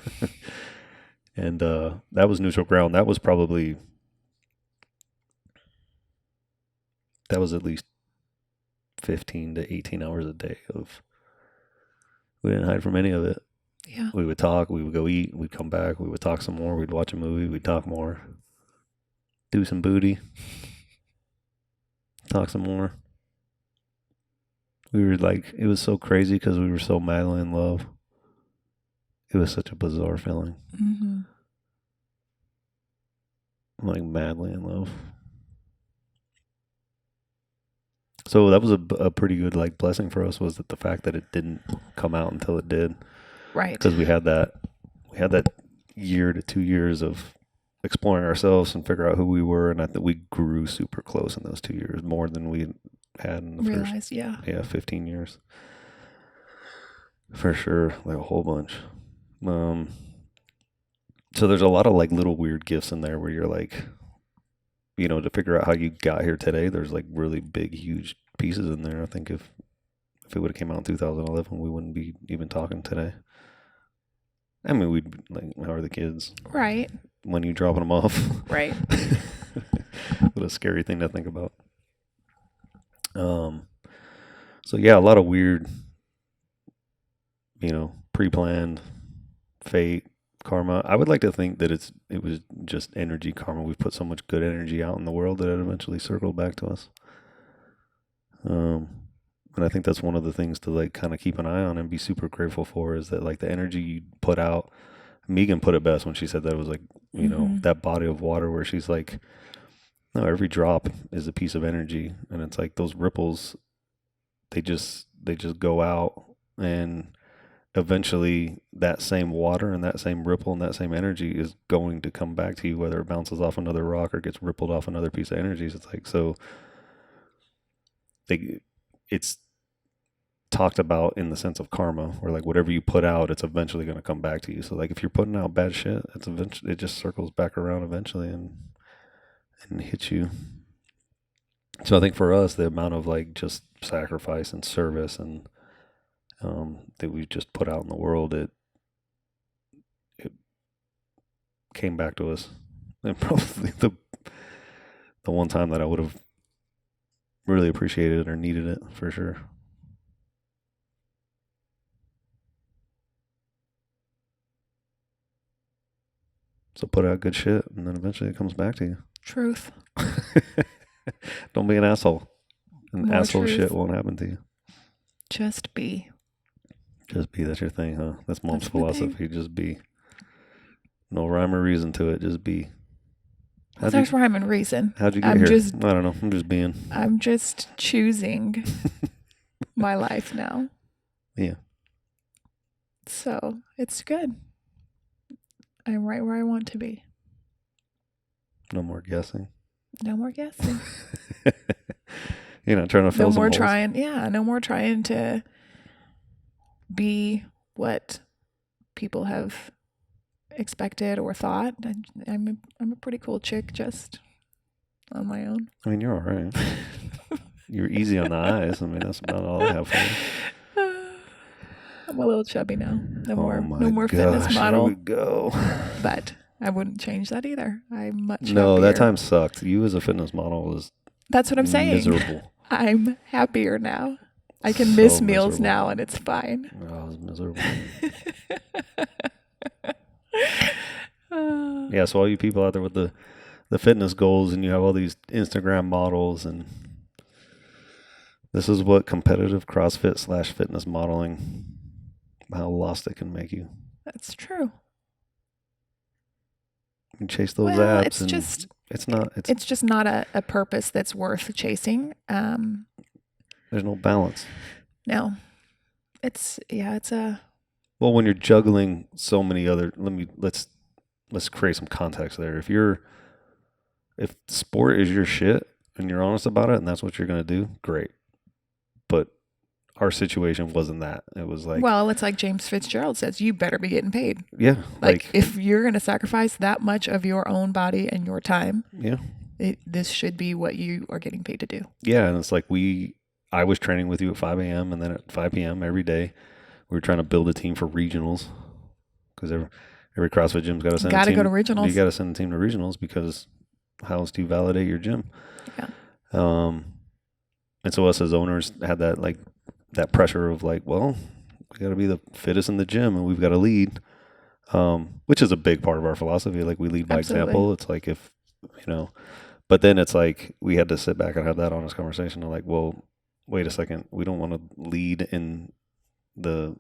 And that was neutral ground. That was at least 15 to 18 hours a day of, we didn't hide from any of it. Yeah. We would talk, we would go eat, we'd come back, we would talk some more, we'd watch a movie, we'd talk more, do some booty, talk some more. We were like, it was so crazy because we were so madly in love. It was such a bizarre feeling. Mm-hmm. I'm like madly in love. So that was a pretty good like blessing for us, was that the fact that it didn't come out until it did. Right. Because we had that year to 2 years of exploring ourselves and figure out who we were, and I think we grew super close in those 2 years, more than we had in the first 15 years. For sure, like a whole bunch. So there's a lot of like little weird gifts in there where you're like, you know, to figure out how you got here today, there's like really big, huge pieces in there. I think if it would have came out in 2011, we wouldn't be even talking today. I mean, we'd like, how are the kids? Right. When you dropping them off? Right. What a scary thing to think about. So yeah, a lot of weird, you know, pre-planned fate, karma. I would like to think that it was just energy karma. We've put so much good energy out in the world that it eventually circled back to us. And I think that's one of the things to like kind of keep an eye on and be super grateful for, is that like the energy you put out. Megan put it best when she said that. It was like, you know, that body of water where she's like, no, every drop is a piece of energy, and it's like those ripples, they just go out, and eventually that same water and that same ripple and that same energy is going to come back to you, whether it bounces off another rock or gets rippled off another piece of energy. It's like, so it's talked about in the sense of karma, where like whatever you put out, it's eventually going to come back to you. So like if you're putting out bad shit, it's eventually, it just circles back around eventually and hits you. So I think for us, the amount of like just sacrifice and service and that we just put out in the world, it came back to us. And probably the one time that I would have really appreciated it or needed it, for sure. So put out good shit, and then eventually it comes back to you. Truth. Don't be an asshole. More asshole truth. Shit won't happen to you. Just be. Just be. That's your thing, huh? That's Mom's That's philosophy. Just be. No rhyme or reason to it. Just be. There's rhyme and reason. How'd you get here? I don't know. I'm just being. I'm just choosing my life now. Yeah. So it's good. I'm right where I want to be. No more guessing. No more guessing. You're not trying to fill some holes. No more trying to be what people have expected or thought. I'm a pretty cool chick just on my own. I mean, you're all right. You're easy on the eyes. I mean, that's about all I have for you. I'm a little chubby now. No more gosh, fitness model. Here we go. But I wouldn't change that either. I'm much happier. No, that time sucked. You as a fitness model was That's what I'm saying. Miserable. I'm happier now. I can miss meals now, and it's fine. Oh, I was miserable. Yeah, so all you people out there with the fitness goals, and you have all these Instagram models, and this is what competitive CrossFit / fitness modeling, how lost it can make you. That's true. You can chase those apps. It's just not a purpose that's worth chasing. There's no balance. No. It's a... Well, when you're juggling so many other, let's let's create some context there. If sport is your shit and you're honest about it and that's what you're going to do, great. But our situation wasn't that. It was like, well, it's like James Fitzgerald says, you better be getting paid. yeah, Like if you're going to sacrifice that much of your own body and your time, yeah, this should be what you are getting paid to do. yeah. And it's like I was training with you at 5 a.m. and then at 5 p.m. every day. We were trying to build a team for regionals because every CrossFit gym's got to send a team. Go to regionals. You got to send a team to regionals because how else do you validate your gym? Yeah. And so us as owners had that pressure of like, well, we got to be the fittest in the gym and we've got to lead, which is a big part of our philosophy. Like we lead by example. It's like but then it's like we had to sit back and have that honest conversation of like, well, wait a second, we don't want to lead in the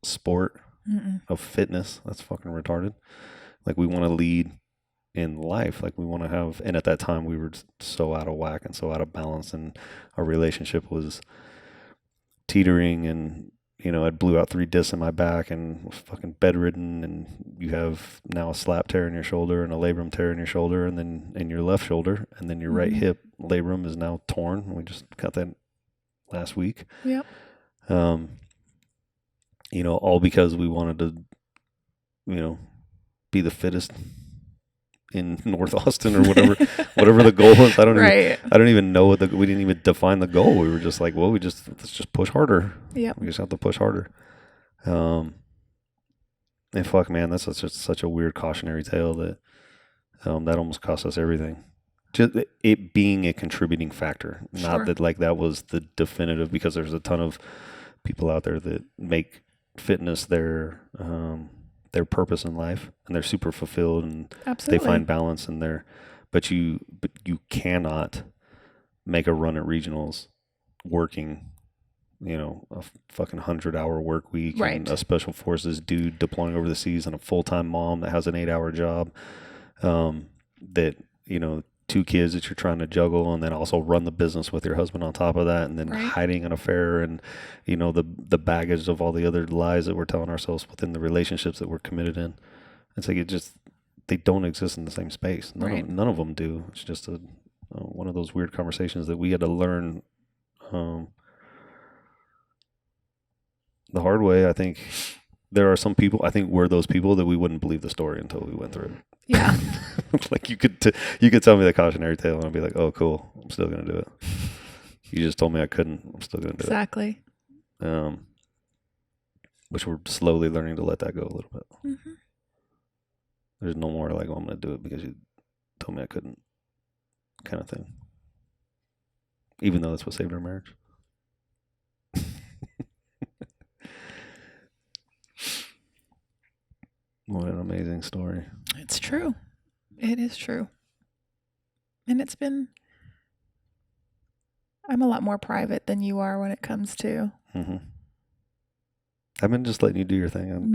sport of fitness. That's fucking retarded. Like we want to lead in life. Like we want to have, and at that time we were so out of whack and so out of balance, and our relationship was teetering, and I blew out 3 discs in my back and was fucking bedridden, and you have now a slap tear in your shoulder and a labrum tear in your shoulder, and then in your left shoulder, and then your right hip labrum is now torn. We just got that last week. Yep. All because we wanted to, be the fittest in North Austin or whatever the goal was. I don't even know we didn't even define the goal. We were just like, well, let's just push harder. Yeah. We just have to push harder. And fuck, man, that's such a weird cautionary tale that almost cost us everything. Just it being a contributing factor, not that like that was the definitive, because there's a ton of people out there that make fitness their purpose in life, and they're super fulfilled, and Absolutely. They find balance in there. But you cannot make a run at regionals working, a fucking 100-hour work week, right, and a special forces dude deploying over the seas, and a full-time mom that has an 8-hour job, that 2 kids that you're trying to juggle, and then also run the business with your husband on top of that, and then hiding an affair, and the baggage of all the other lies that we're telling ourselves within the relationships that we're committed in. It's like they don't exist in the same space. None of them do. It's just one of those weird conversations that we had to learn the hard way. I think there are some people, I think we're those people that we wouldn't believe the story until we went through it. Yeah. Like you could tell me the cautionary tale and I'd be like, oh, cool. I'm still going to do it. You just told me I couldn't. I'm still going to do exactly. it. Which we're slowly learning to let that go a little bit. Mm-hmm. There's no more like, oh, I'm going to do it because you told me I couldn't kind of thing. Even though that's what saved our marriage. What an amazing story. It's true. It is true. And I'm a lot more private than you are when it comes to. Mm-hmm. I've been just letting you do your thing.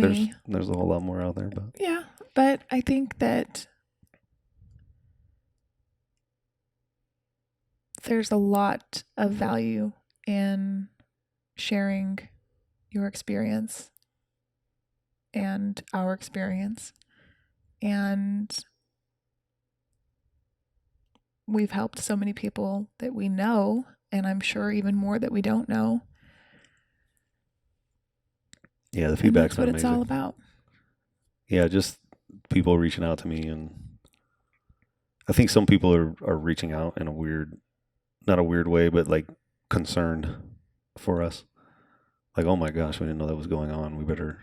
There's a whole lot more out there. But yeah, but I think that there's a lot of value in sharing your experience and our experience. And we've helped so many people that we know, and I'm sure even more that we don't know. Yeah, the feedback's been amazing. That's what it's all about. Yeah, just people reaching out to me, and I think some people are reaching out in not a weird way, but like concerned for us. Like, oh my gosh, we didn't know that was going on. We better.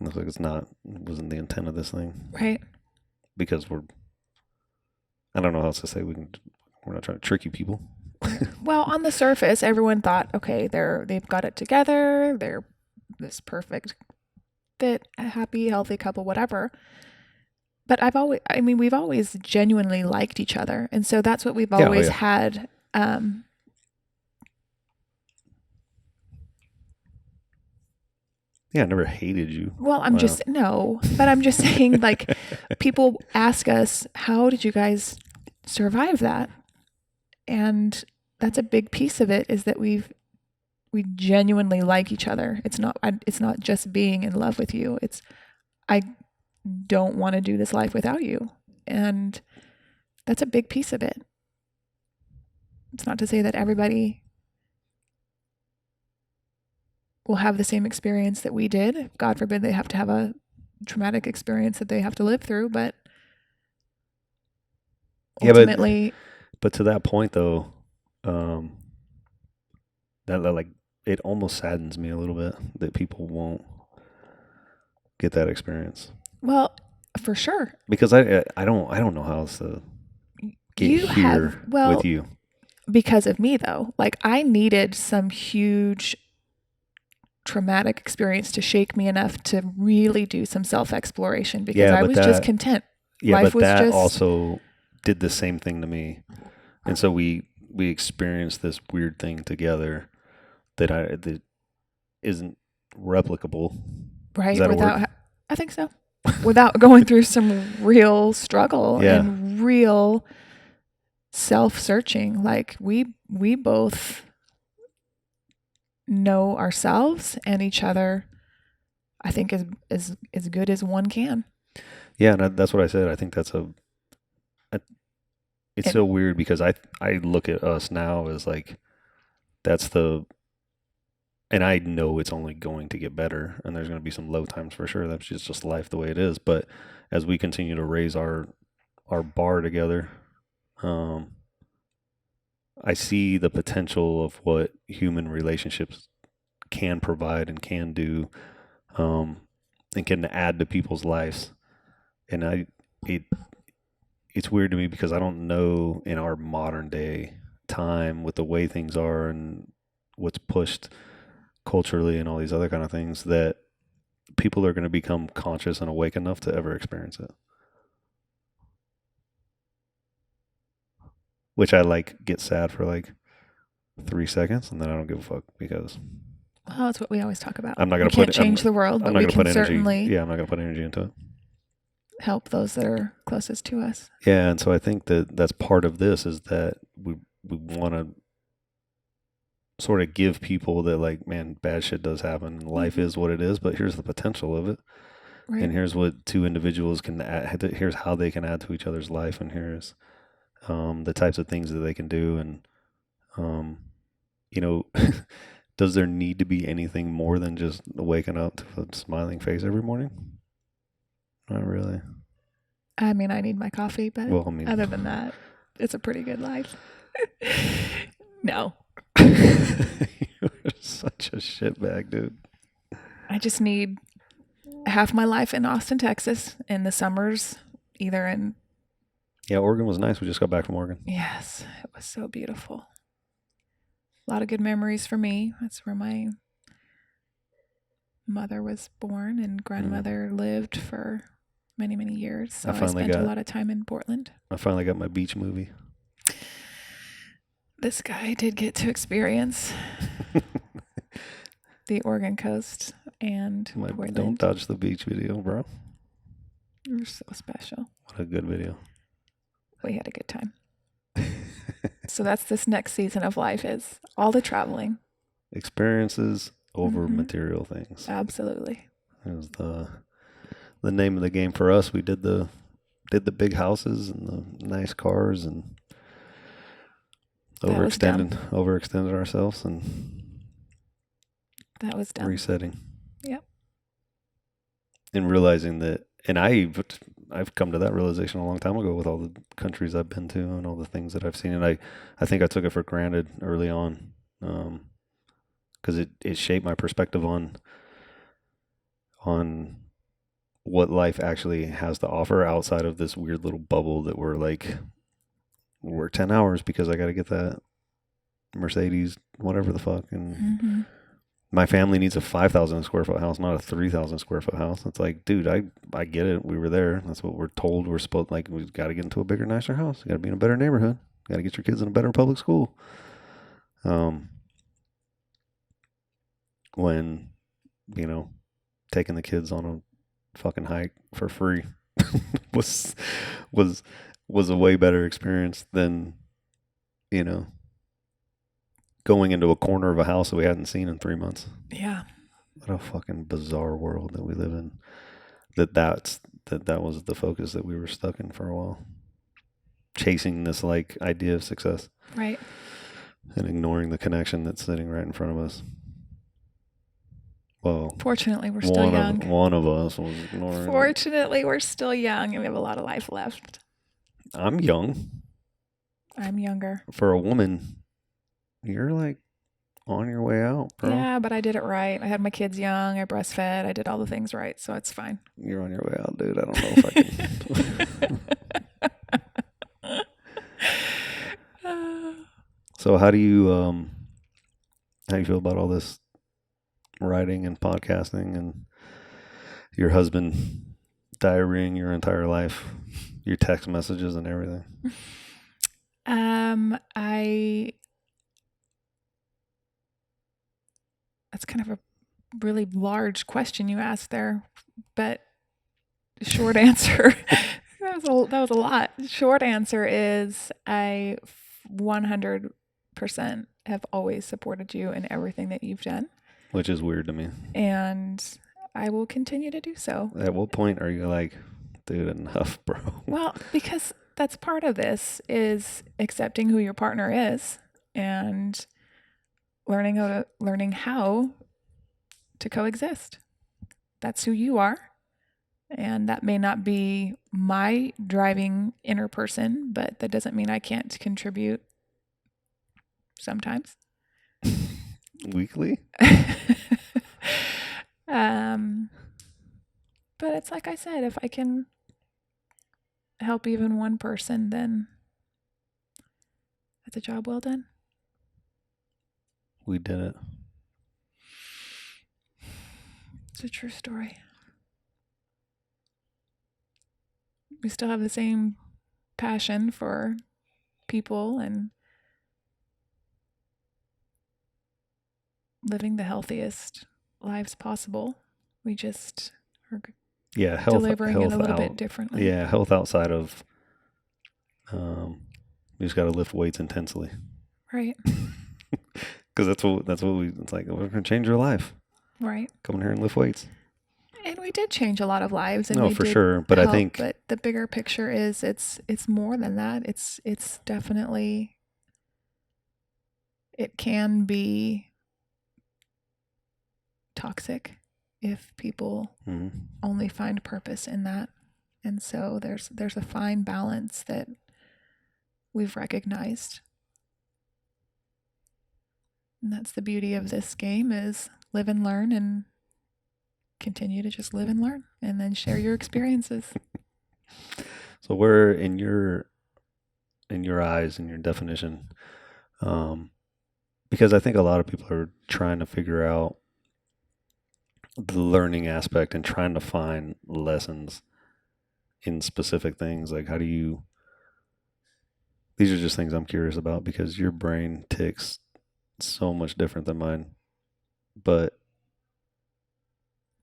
It looks like it wasn't the intent of this thing. Right. Because I don't know how else to say, we're not trying to trick you people. Well, on the surface, everyone thought, okay, they've got it together. They're this perfect fit, a happy, healthy couple, whatever. But we've always genuinely liked each other. And so that's what we've always had. Yeah, I never hated you. Well, I'm just saying, like, people ask us, how did you guys survive that? And that's a big piece of it, is that we genuinely like each other. It's not just being in love with you. don't want to do this life without you. And that's a big piece of it. It's not to say that everybody will have the same experience that we did. God forbid they have to have a traumatic experience that they have to live through, but ultimately, but to that point though, that like it almost saddens me a little bit that people won't get that experience. well, for sure. Because I don't know how else to get You here have, well, with you. because of me though. Like I needed some huge traumatic experience to shake me enough to really do some self-exploration because I was just content. Yeah, Life but was that just also did the same thing to me. And so we experienced this weird thing together that isn't replicable. right Is that a without word? I think so. Without going through some real struggle Yeah. and real self-searching. Like we both know ourselves and each other, I think as good as one can. Yeah, and that's what I said. I think it's And so weird because I look at us now as like that's the and I know it's only going to get better and there's going to be some low times for sure. That's just life the way it is. But as we continue to raise our bar together, I see the potential of what human relationships can provide and can do, and can add to people's lives. And it it's weird to me because I don't know in our modern day time with the way things are and what's pushed culturally and all these other kind of things that people are going to become conscious and awake enough to ever experience it. Which I like get sad for like 3 seconds and then I don't give a fuck because well, that's what we always talk about. I'm not We going to can't put change the world, I'm but not we going to can put energy. certainly Yeah, I'm not going to put energy into it. help those that are closest to us. Yeah, and so I think that that's part of this is that we want to sort of give people that like, man, bad shit does happen. Life is what it is, but here's the potential of it. Right. And here's what two individuals can add. Here's how they can add to each other's life, and here's the types of things that they can do. And you know, does there need to be anything more than just waking up to a smiling face every morning? Not really. I mean, I need my coffee, but Well, I mean, other than that, it's a pretty good life. No, you're such a shitbag, dude. I just need half my life in Austin, Texas, in the summers, either in. Yeah, Oregon was nice. We just got back from Oregon. Yes, it was so beautiful. A lot of good memories for me. That's where my mother was born and grandmother lived for many, many years. So I spent a lot of time in Portland. I finally got my beach movie. This guy did get to experience the Oregon coast and Portland. Don't dodge the beach video, bro. You're so special. What a good video. We had a good time. So that's this next season of life is all the traveling. Experiences over material things. Absolutely. It was the name of the game for us. We did the big houses and the nice cars and overextended ourselves and that was dumb. Resetting. Yep. And realizing that, and I've come to that realization a long time ago with all the countries I've been to and all the things that I've seen. And I think I took it for granted early on because it shaped my perspective on what life actually has to offer outside of this weird little bubble that we're 10 hours because I got to get that Mercedes, whatever the fuck. And my family needs a 5,000 square foot house, not a 3,000 square foot house. It's like, dude, I get it. We were there. That's what we're told. We're supposed, like, we've got to get into a bigger, nicer house. You got to be in a better neighborhood. You got to get your kids in a better public school. When, taking the kids on a fucking hike for free was a way better experience than, going into a corner of a house that we hadn't seen in 3 months. Yeah. What a fucking bizarre world that we live in. That's that was the focus that we were stuck in for a while, chasing this like idea of success, Right. and ignoring the connection that's sitting right in front of us. Well, Fortunately, we're still young. One of us was ignoring it. Fortunately, we're still young and we have a lot of life left. I'm young. I'm younger. For a woman, you're like on your way out, bro. Yeah, but I did it right. I had my kids young. I breastfed. I did all the things right, so it's fine. You're on your way out, dude. I don't know if I can. So how do you feel about all this writing and podcasting and your husband diarying your entire life, your text messages and everything? That's kind of a really large question you asked there, but short answer, that was a lot. Short answer is I 100% have always supported you in everything that you've done. Which is weird to me. And I will continue to do so. At what point are you like, dude, enough, bro? Well, because that's part of this is accepting who your partner is and learning how to coexist. That's who you are. And that may not be my driving inner person, but that doesn't mean I can't contribute sometimes. Weekly? But it's like I said, if I can help even one person, then that's a job well done. We did it. It's a true story. We still have the same passion for people and living the healthiest lives possible. We just are delivering it a little bit differently. Yeah, health outside of you just got to lift weights intensely. Right. Because that's what it's like, we're going to change your life. Right. Come in here and lift weights. And we did change a lot of lives. And no, for sure. But I think. But the bigger picture is it's more than that. It's definitely, it can be toxic if people only find purpose in that. And so there's a fine balance that we've recognized. And that's the beauty of this game is live and learn and continue to just live and learn and then share your experiences. So where in your eyes, in your definition, because I think a lot of people are trying to figure out the learning aspect and trying to find lessons in specific things. Like these are just things I'm curious about because your brain ticks so much different than mine. But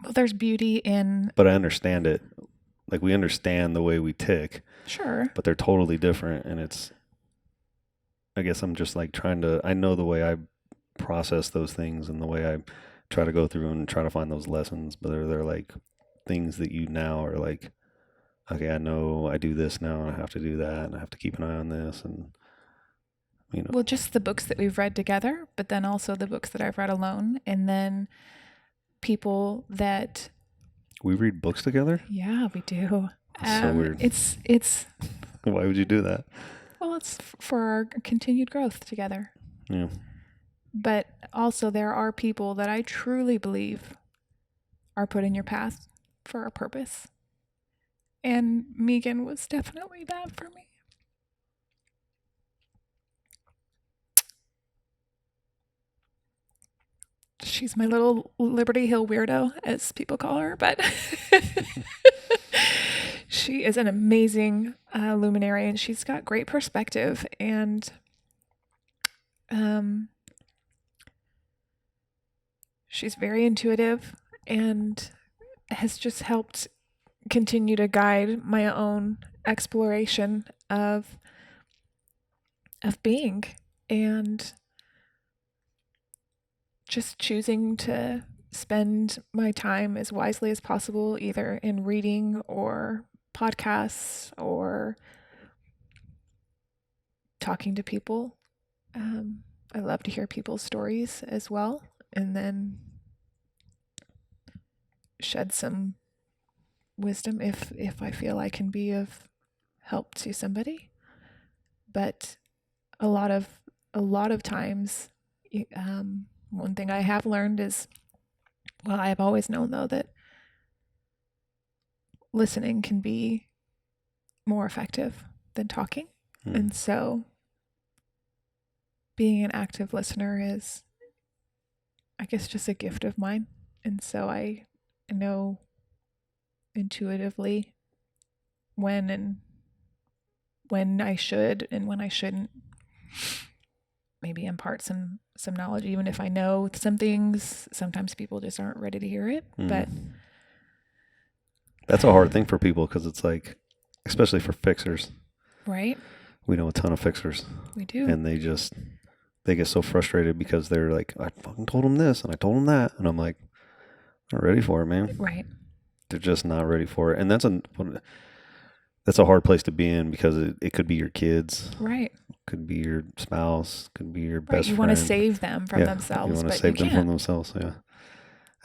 well, there's beauty in. But I understand it. Like we understand the way we tick. Sure. But they're totally different, and I guess I'm just like I know the way I process those things and the way I try to go through and try to find those lessons, but they're like things that you now are like, okay, I know I do this now and I have to do that and I have to keep an eye on this and Well, just the books that we've read together, but then also the books that I've read alone, and then people that we read books together. Yeah, we do. That's so weird. It's. Why would you do that? Well, it's for our continued growth together. Yeah. But also, there are people that I truly believe are put in your path for a purpose, and Megan was definitely that for me. She's my little Liberty Hill weirdo, as people call her, but she is an amazing luminary, and she's got great perspective, and she's very intuitive and has just helped continue to guide my own exploration of being and just choosing to spend my time as wisely as possible, either in reading or podcasts or talking to people. I love to hear people's stories as well, and then shed some wisdom if I feel I can be of help to somebody. But a lot of times, one thing I have learned is, well, I've always known though that listening can be more effective than talking. And so being an active listener is, I guess, just a gift of mine. And so I know intuitively when I should and when I shouldn't maybe impart some knowledge, even if I know some things. Sometimes people just aren't ready to hear it. But that's a hard thing for people, because it's like, especially for fixers. Right. We know a ton of fixers. We do. And they get so frustrated because they're like, I fucking told them this and I told them that. And I'm like, I'm not ready for it, man. Right. They're just not ready for it. And that's a hard place to be in, because it could be your kids. Right. Could be your spouse. Could be your best friend. You want to save them from themselves. You want but to save you them from themselves. Yeah.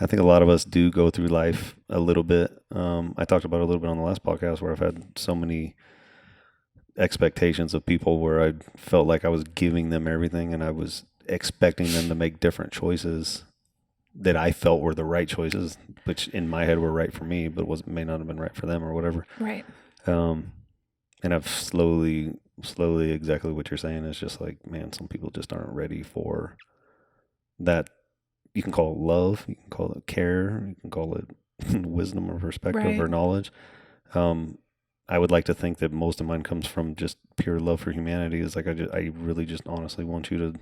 I think a lot of us do go through life a little bit. I talked about it a little bit on the last podcast, where I've had so many expectations of people where I felt like I was giving them everything, and I was expecting them to make different choices that I felt were the right choices, which in my head were right for me, but may not have been right for them or whatever. Right. And I've slowly, exactly what you're saying is just like, man, some people just aren't ready for that. You can call it love, you can call it care, you can call it wisdom or perspective or knowledge. I would like to think that most of mine comes from just pure love for humanity. It's like, I really just honestly want you to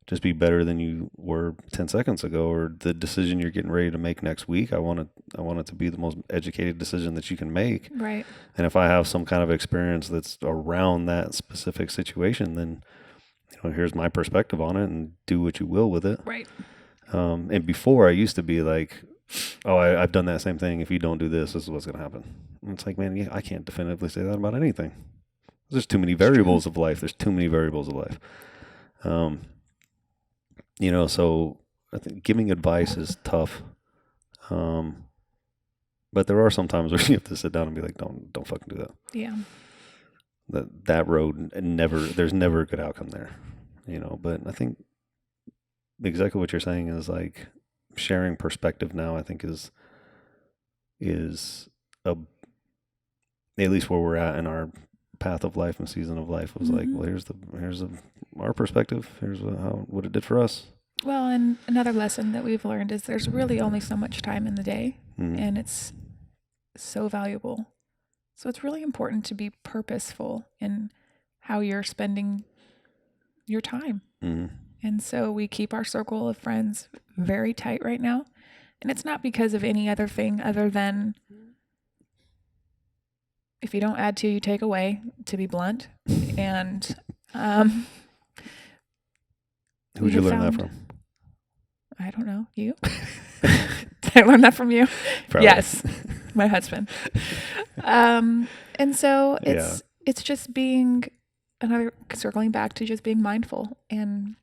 just be better than you were 10 seconds ago, or the decision you're getting ready to make next week. I want it to be the most educated decision that you can make. Right. And if I have some kind of experience that's around that specific situation, then, here's my perspective on it, and do what you will with it. Right. And before, I used to be like, oh, I've done that same thing. If you don't do this, this is what's going to happen. And it's like, man, I can't definitively say that about anything. There's too many variables of life. So I think giving advice is tough. But there are some times where you have to sit down and be like, don't fucking do that. Yeah. That road, there's never a good outcome there, but I think exactly what you're saying is like, sharing perspective now, I think is at least where we're at in our path of life and season of life, was like, well, here's our perspective. Here's what it did for us. Well, and another lesson that we've learned is there's really only so much time in the day, and it's so valuable. So it's really important to be purposeful in how you're spending your time. And so we keep our circle of friends very tight right now. And it's not because of any other thing other than, if you don't add to, you take away, to be blunt. And who'd you learn that from? I don't know. You? Did I learn that from you? Probably. Yes, my husband. And so it's just being, circling back to just being mindful and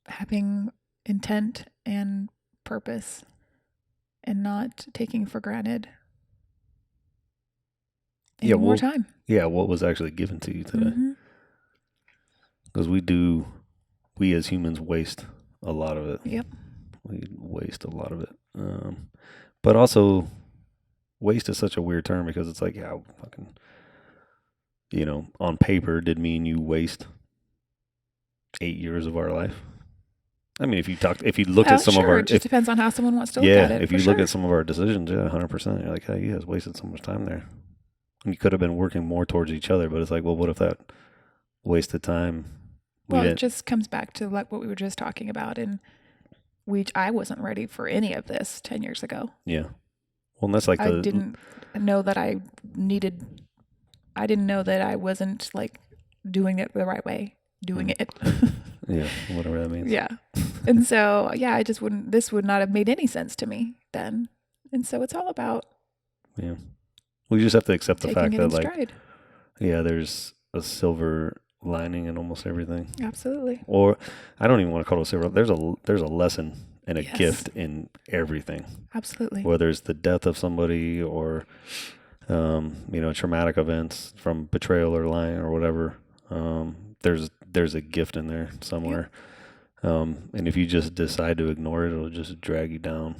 having intent and purpose, and not taking for granted any more time. Yeah, what was actually given to you today. Because we as humans waste a lot of it. Yep. We waste a lot of it. But also, waste is such a weird term, because it's like, yeah, fucking, on paper, did mean you waste 8 years of our life. I mean, if you look at some of our, it just depends on how someone wants to look at it. If you look at some of our decisions, 100%, you're like, hey, you guys wasted so much time there. And you could have been working more towards each other, but it's like, well, what if that wasted time? Well, it just comes back to like what we were just talking about, and I wasn't ready for any of this 10 years ago. Yeah. Well, and that's like I didn't know that I didn't know that I wasn't like doing it the right way, doing it. Yeah, whatever that means. Yeah. And so, yeah, this would not have made any sense to me then. And so it's all about Yeah. We just have to accept the taking fact it that, in like, stride. yeah, there's a silver lining in almost everything. Absolutely. Or I don't even want to call it a silver. There's a lesson and a Yes. gift in everything. Absolutely. Whether it's the death of somebody or traumatic events from betrayal or lying or whatever. There's a gift in there somewhere. And if you just decide to ignore it, it'll just drag you down.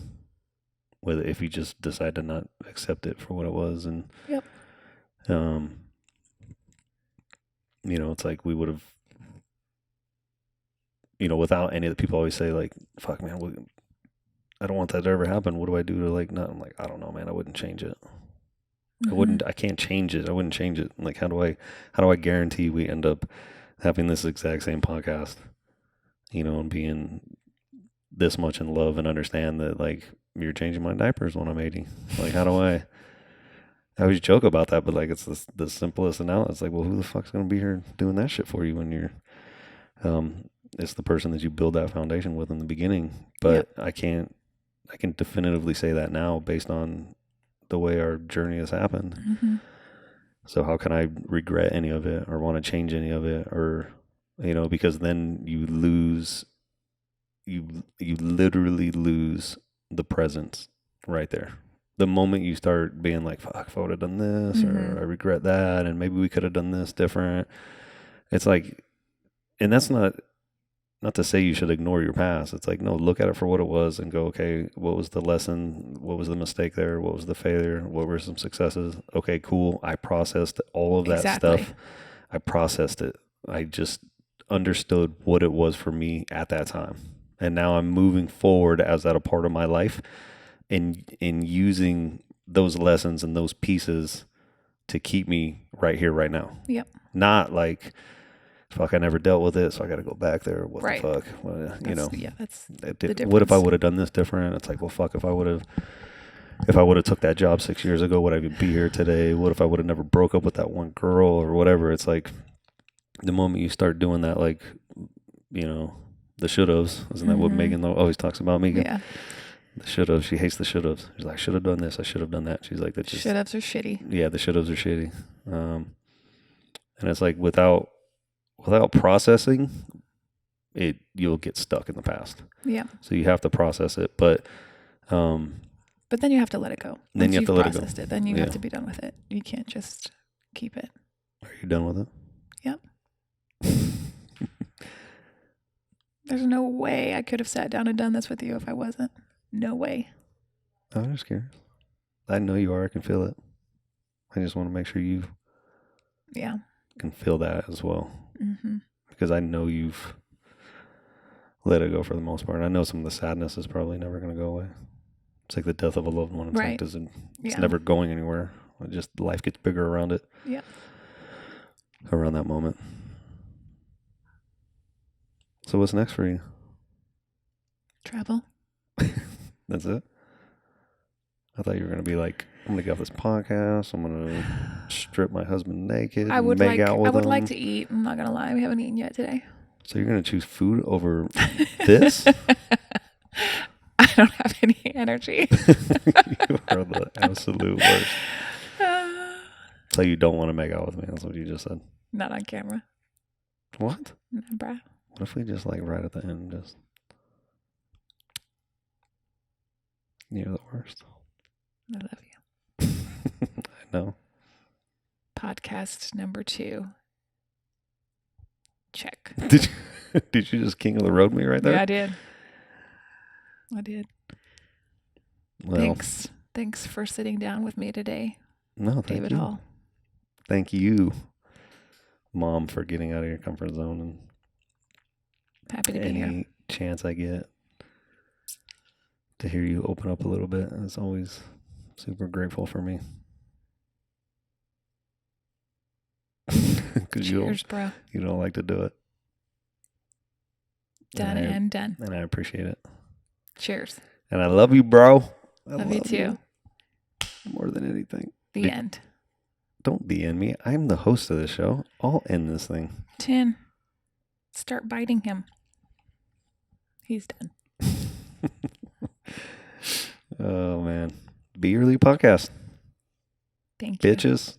If you just decide to not accept it for what it was, and Yep. It's like we would have, without any of the people always say like, "Fuck, man, I don't want that to ever happen. What do I do to like not?" I'm like, I don't know, man. I wouldn't change it. I can't change it. I wouldn't change it. Like, how do I guarantee we end up having this exact same podcast, and being this much in love and understand that, like, you're changing my diapers when I'm 80. Like, how do I always joke about that, but like, it's the simplest analogy. It's like, well, who the fuck's going to be here doing that shit for you when you're, it's the person that you build that foundation with in the beginning. But I can definitively say that now based on the way our journey has happened. Mm-hmm. So how can I regret any of it or want to change any of it? Or, because then you literally lose the presence right there. The moment you start being like, fuck, if I would have done this, or I regret that, and maybe we could have done this different. It's like, and that's not to say you should ignore your past. It's like, no, look at it for what it was and go, okay, what was the lesson? What was the mistake there? What was the failure? What were some successes? Okay, cool. I processed all of that stuff. I processed it. I just understood what it was for me at that time. And now I'm moving forward as that a part of my life and using those lessons and those pieces to keep me right here, right now. Yep. Not like, fuck, I never dealt with it, so I got to go back there. What the fuck? Well, Yeah, that's the difference. What if I would have done this different? It's like, well, fuck, if I would have took that job 6 years ago, would I even be here today? What if I would have never broke up with that one girl or whatever? It's like, the moment you start doing that, like, the should-haves. Isn't that what Megan always talks about, Megan? Yeah. The should-haves. She hates the should-haves. She's like, I should have done this. I should have done that. She's like, that just... Should-haves are shitty. Yeah, the should-haves are shitty. And it's like, without processing it, you'll get stuck in the past. Yeah. So you have to process it, but then you have to let it go. Then you have to let it go. Then you have to be done with it. You can't just keep it. Are you done with it? Yep. There's no way I could have sat down and done this with you if I wasn't. No way. I'm just curious. I know you are. I can feel it. I just want to make sure you can feel that as well. Mm-hmm. Because I know you've let it go for the most part. I know some of the sadness is probably never going to go away. It's like the death of a loved one. It's like it's never going anywhere. Just life gets bigger around it. Yeah. Around that moment. So what's next for you? Travel. That's it? I thought you were going to be like, I'm going to get off this podcast. I'm going to strip my husband naked. I would like to eat. I'm not going to lie. We haven't eaten yet today. So you're going to choose food over this? I don't have any energy. You are the absolute worst. So you don't want to make out with me. That's what you just said. Not on camera. What? No, bruh. What if we just like right at the end just... You're the worst. I love you. I know. Podcast number 2. Check. Did you just king of the road me right there? Yeah, I did. Well, thanks for sitting down with me today. No, thank David you. Hall. Thank you, Mom, for getting out of your comfort zone and happy to be here. Any chance I get to hear you open up a little bit is always super grateful for me. Cheers, bro. You don't like to do it. Done and done. And I appreciate it. Cheers. And I love you, bro. I love you too. More than anything. The end. Don't the end me. I'm the host of this show. I'll end this thing. 10. Start biting him. He's done. Oh man. Be Your Lead podcast. Thank you. Bitches.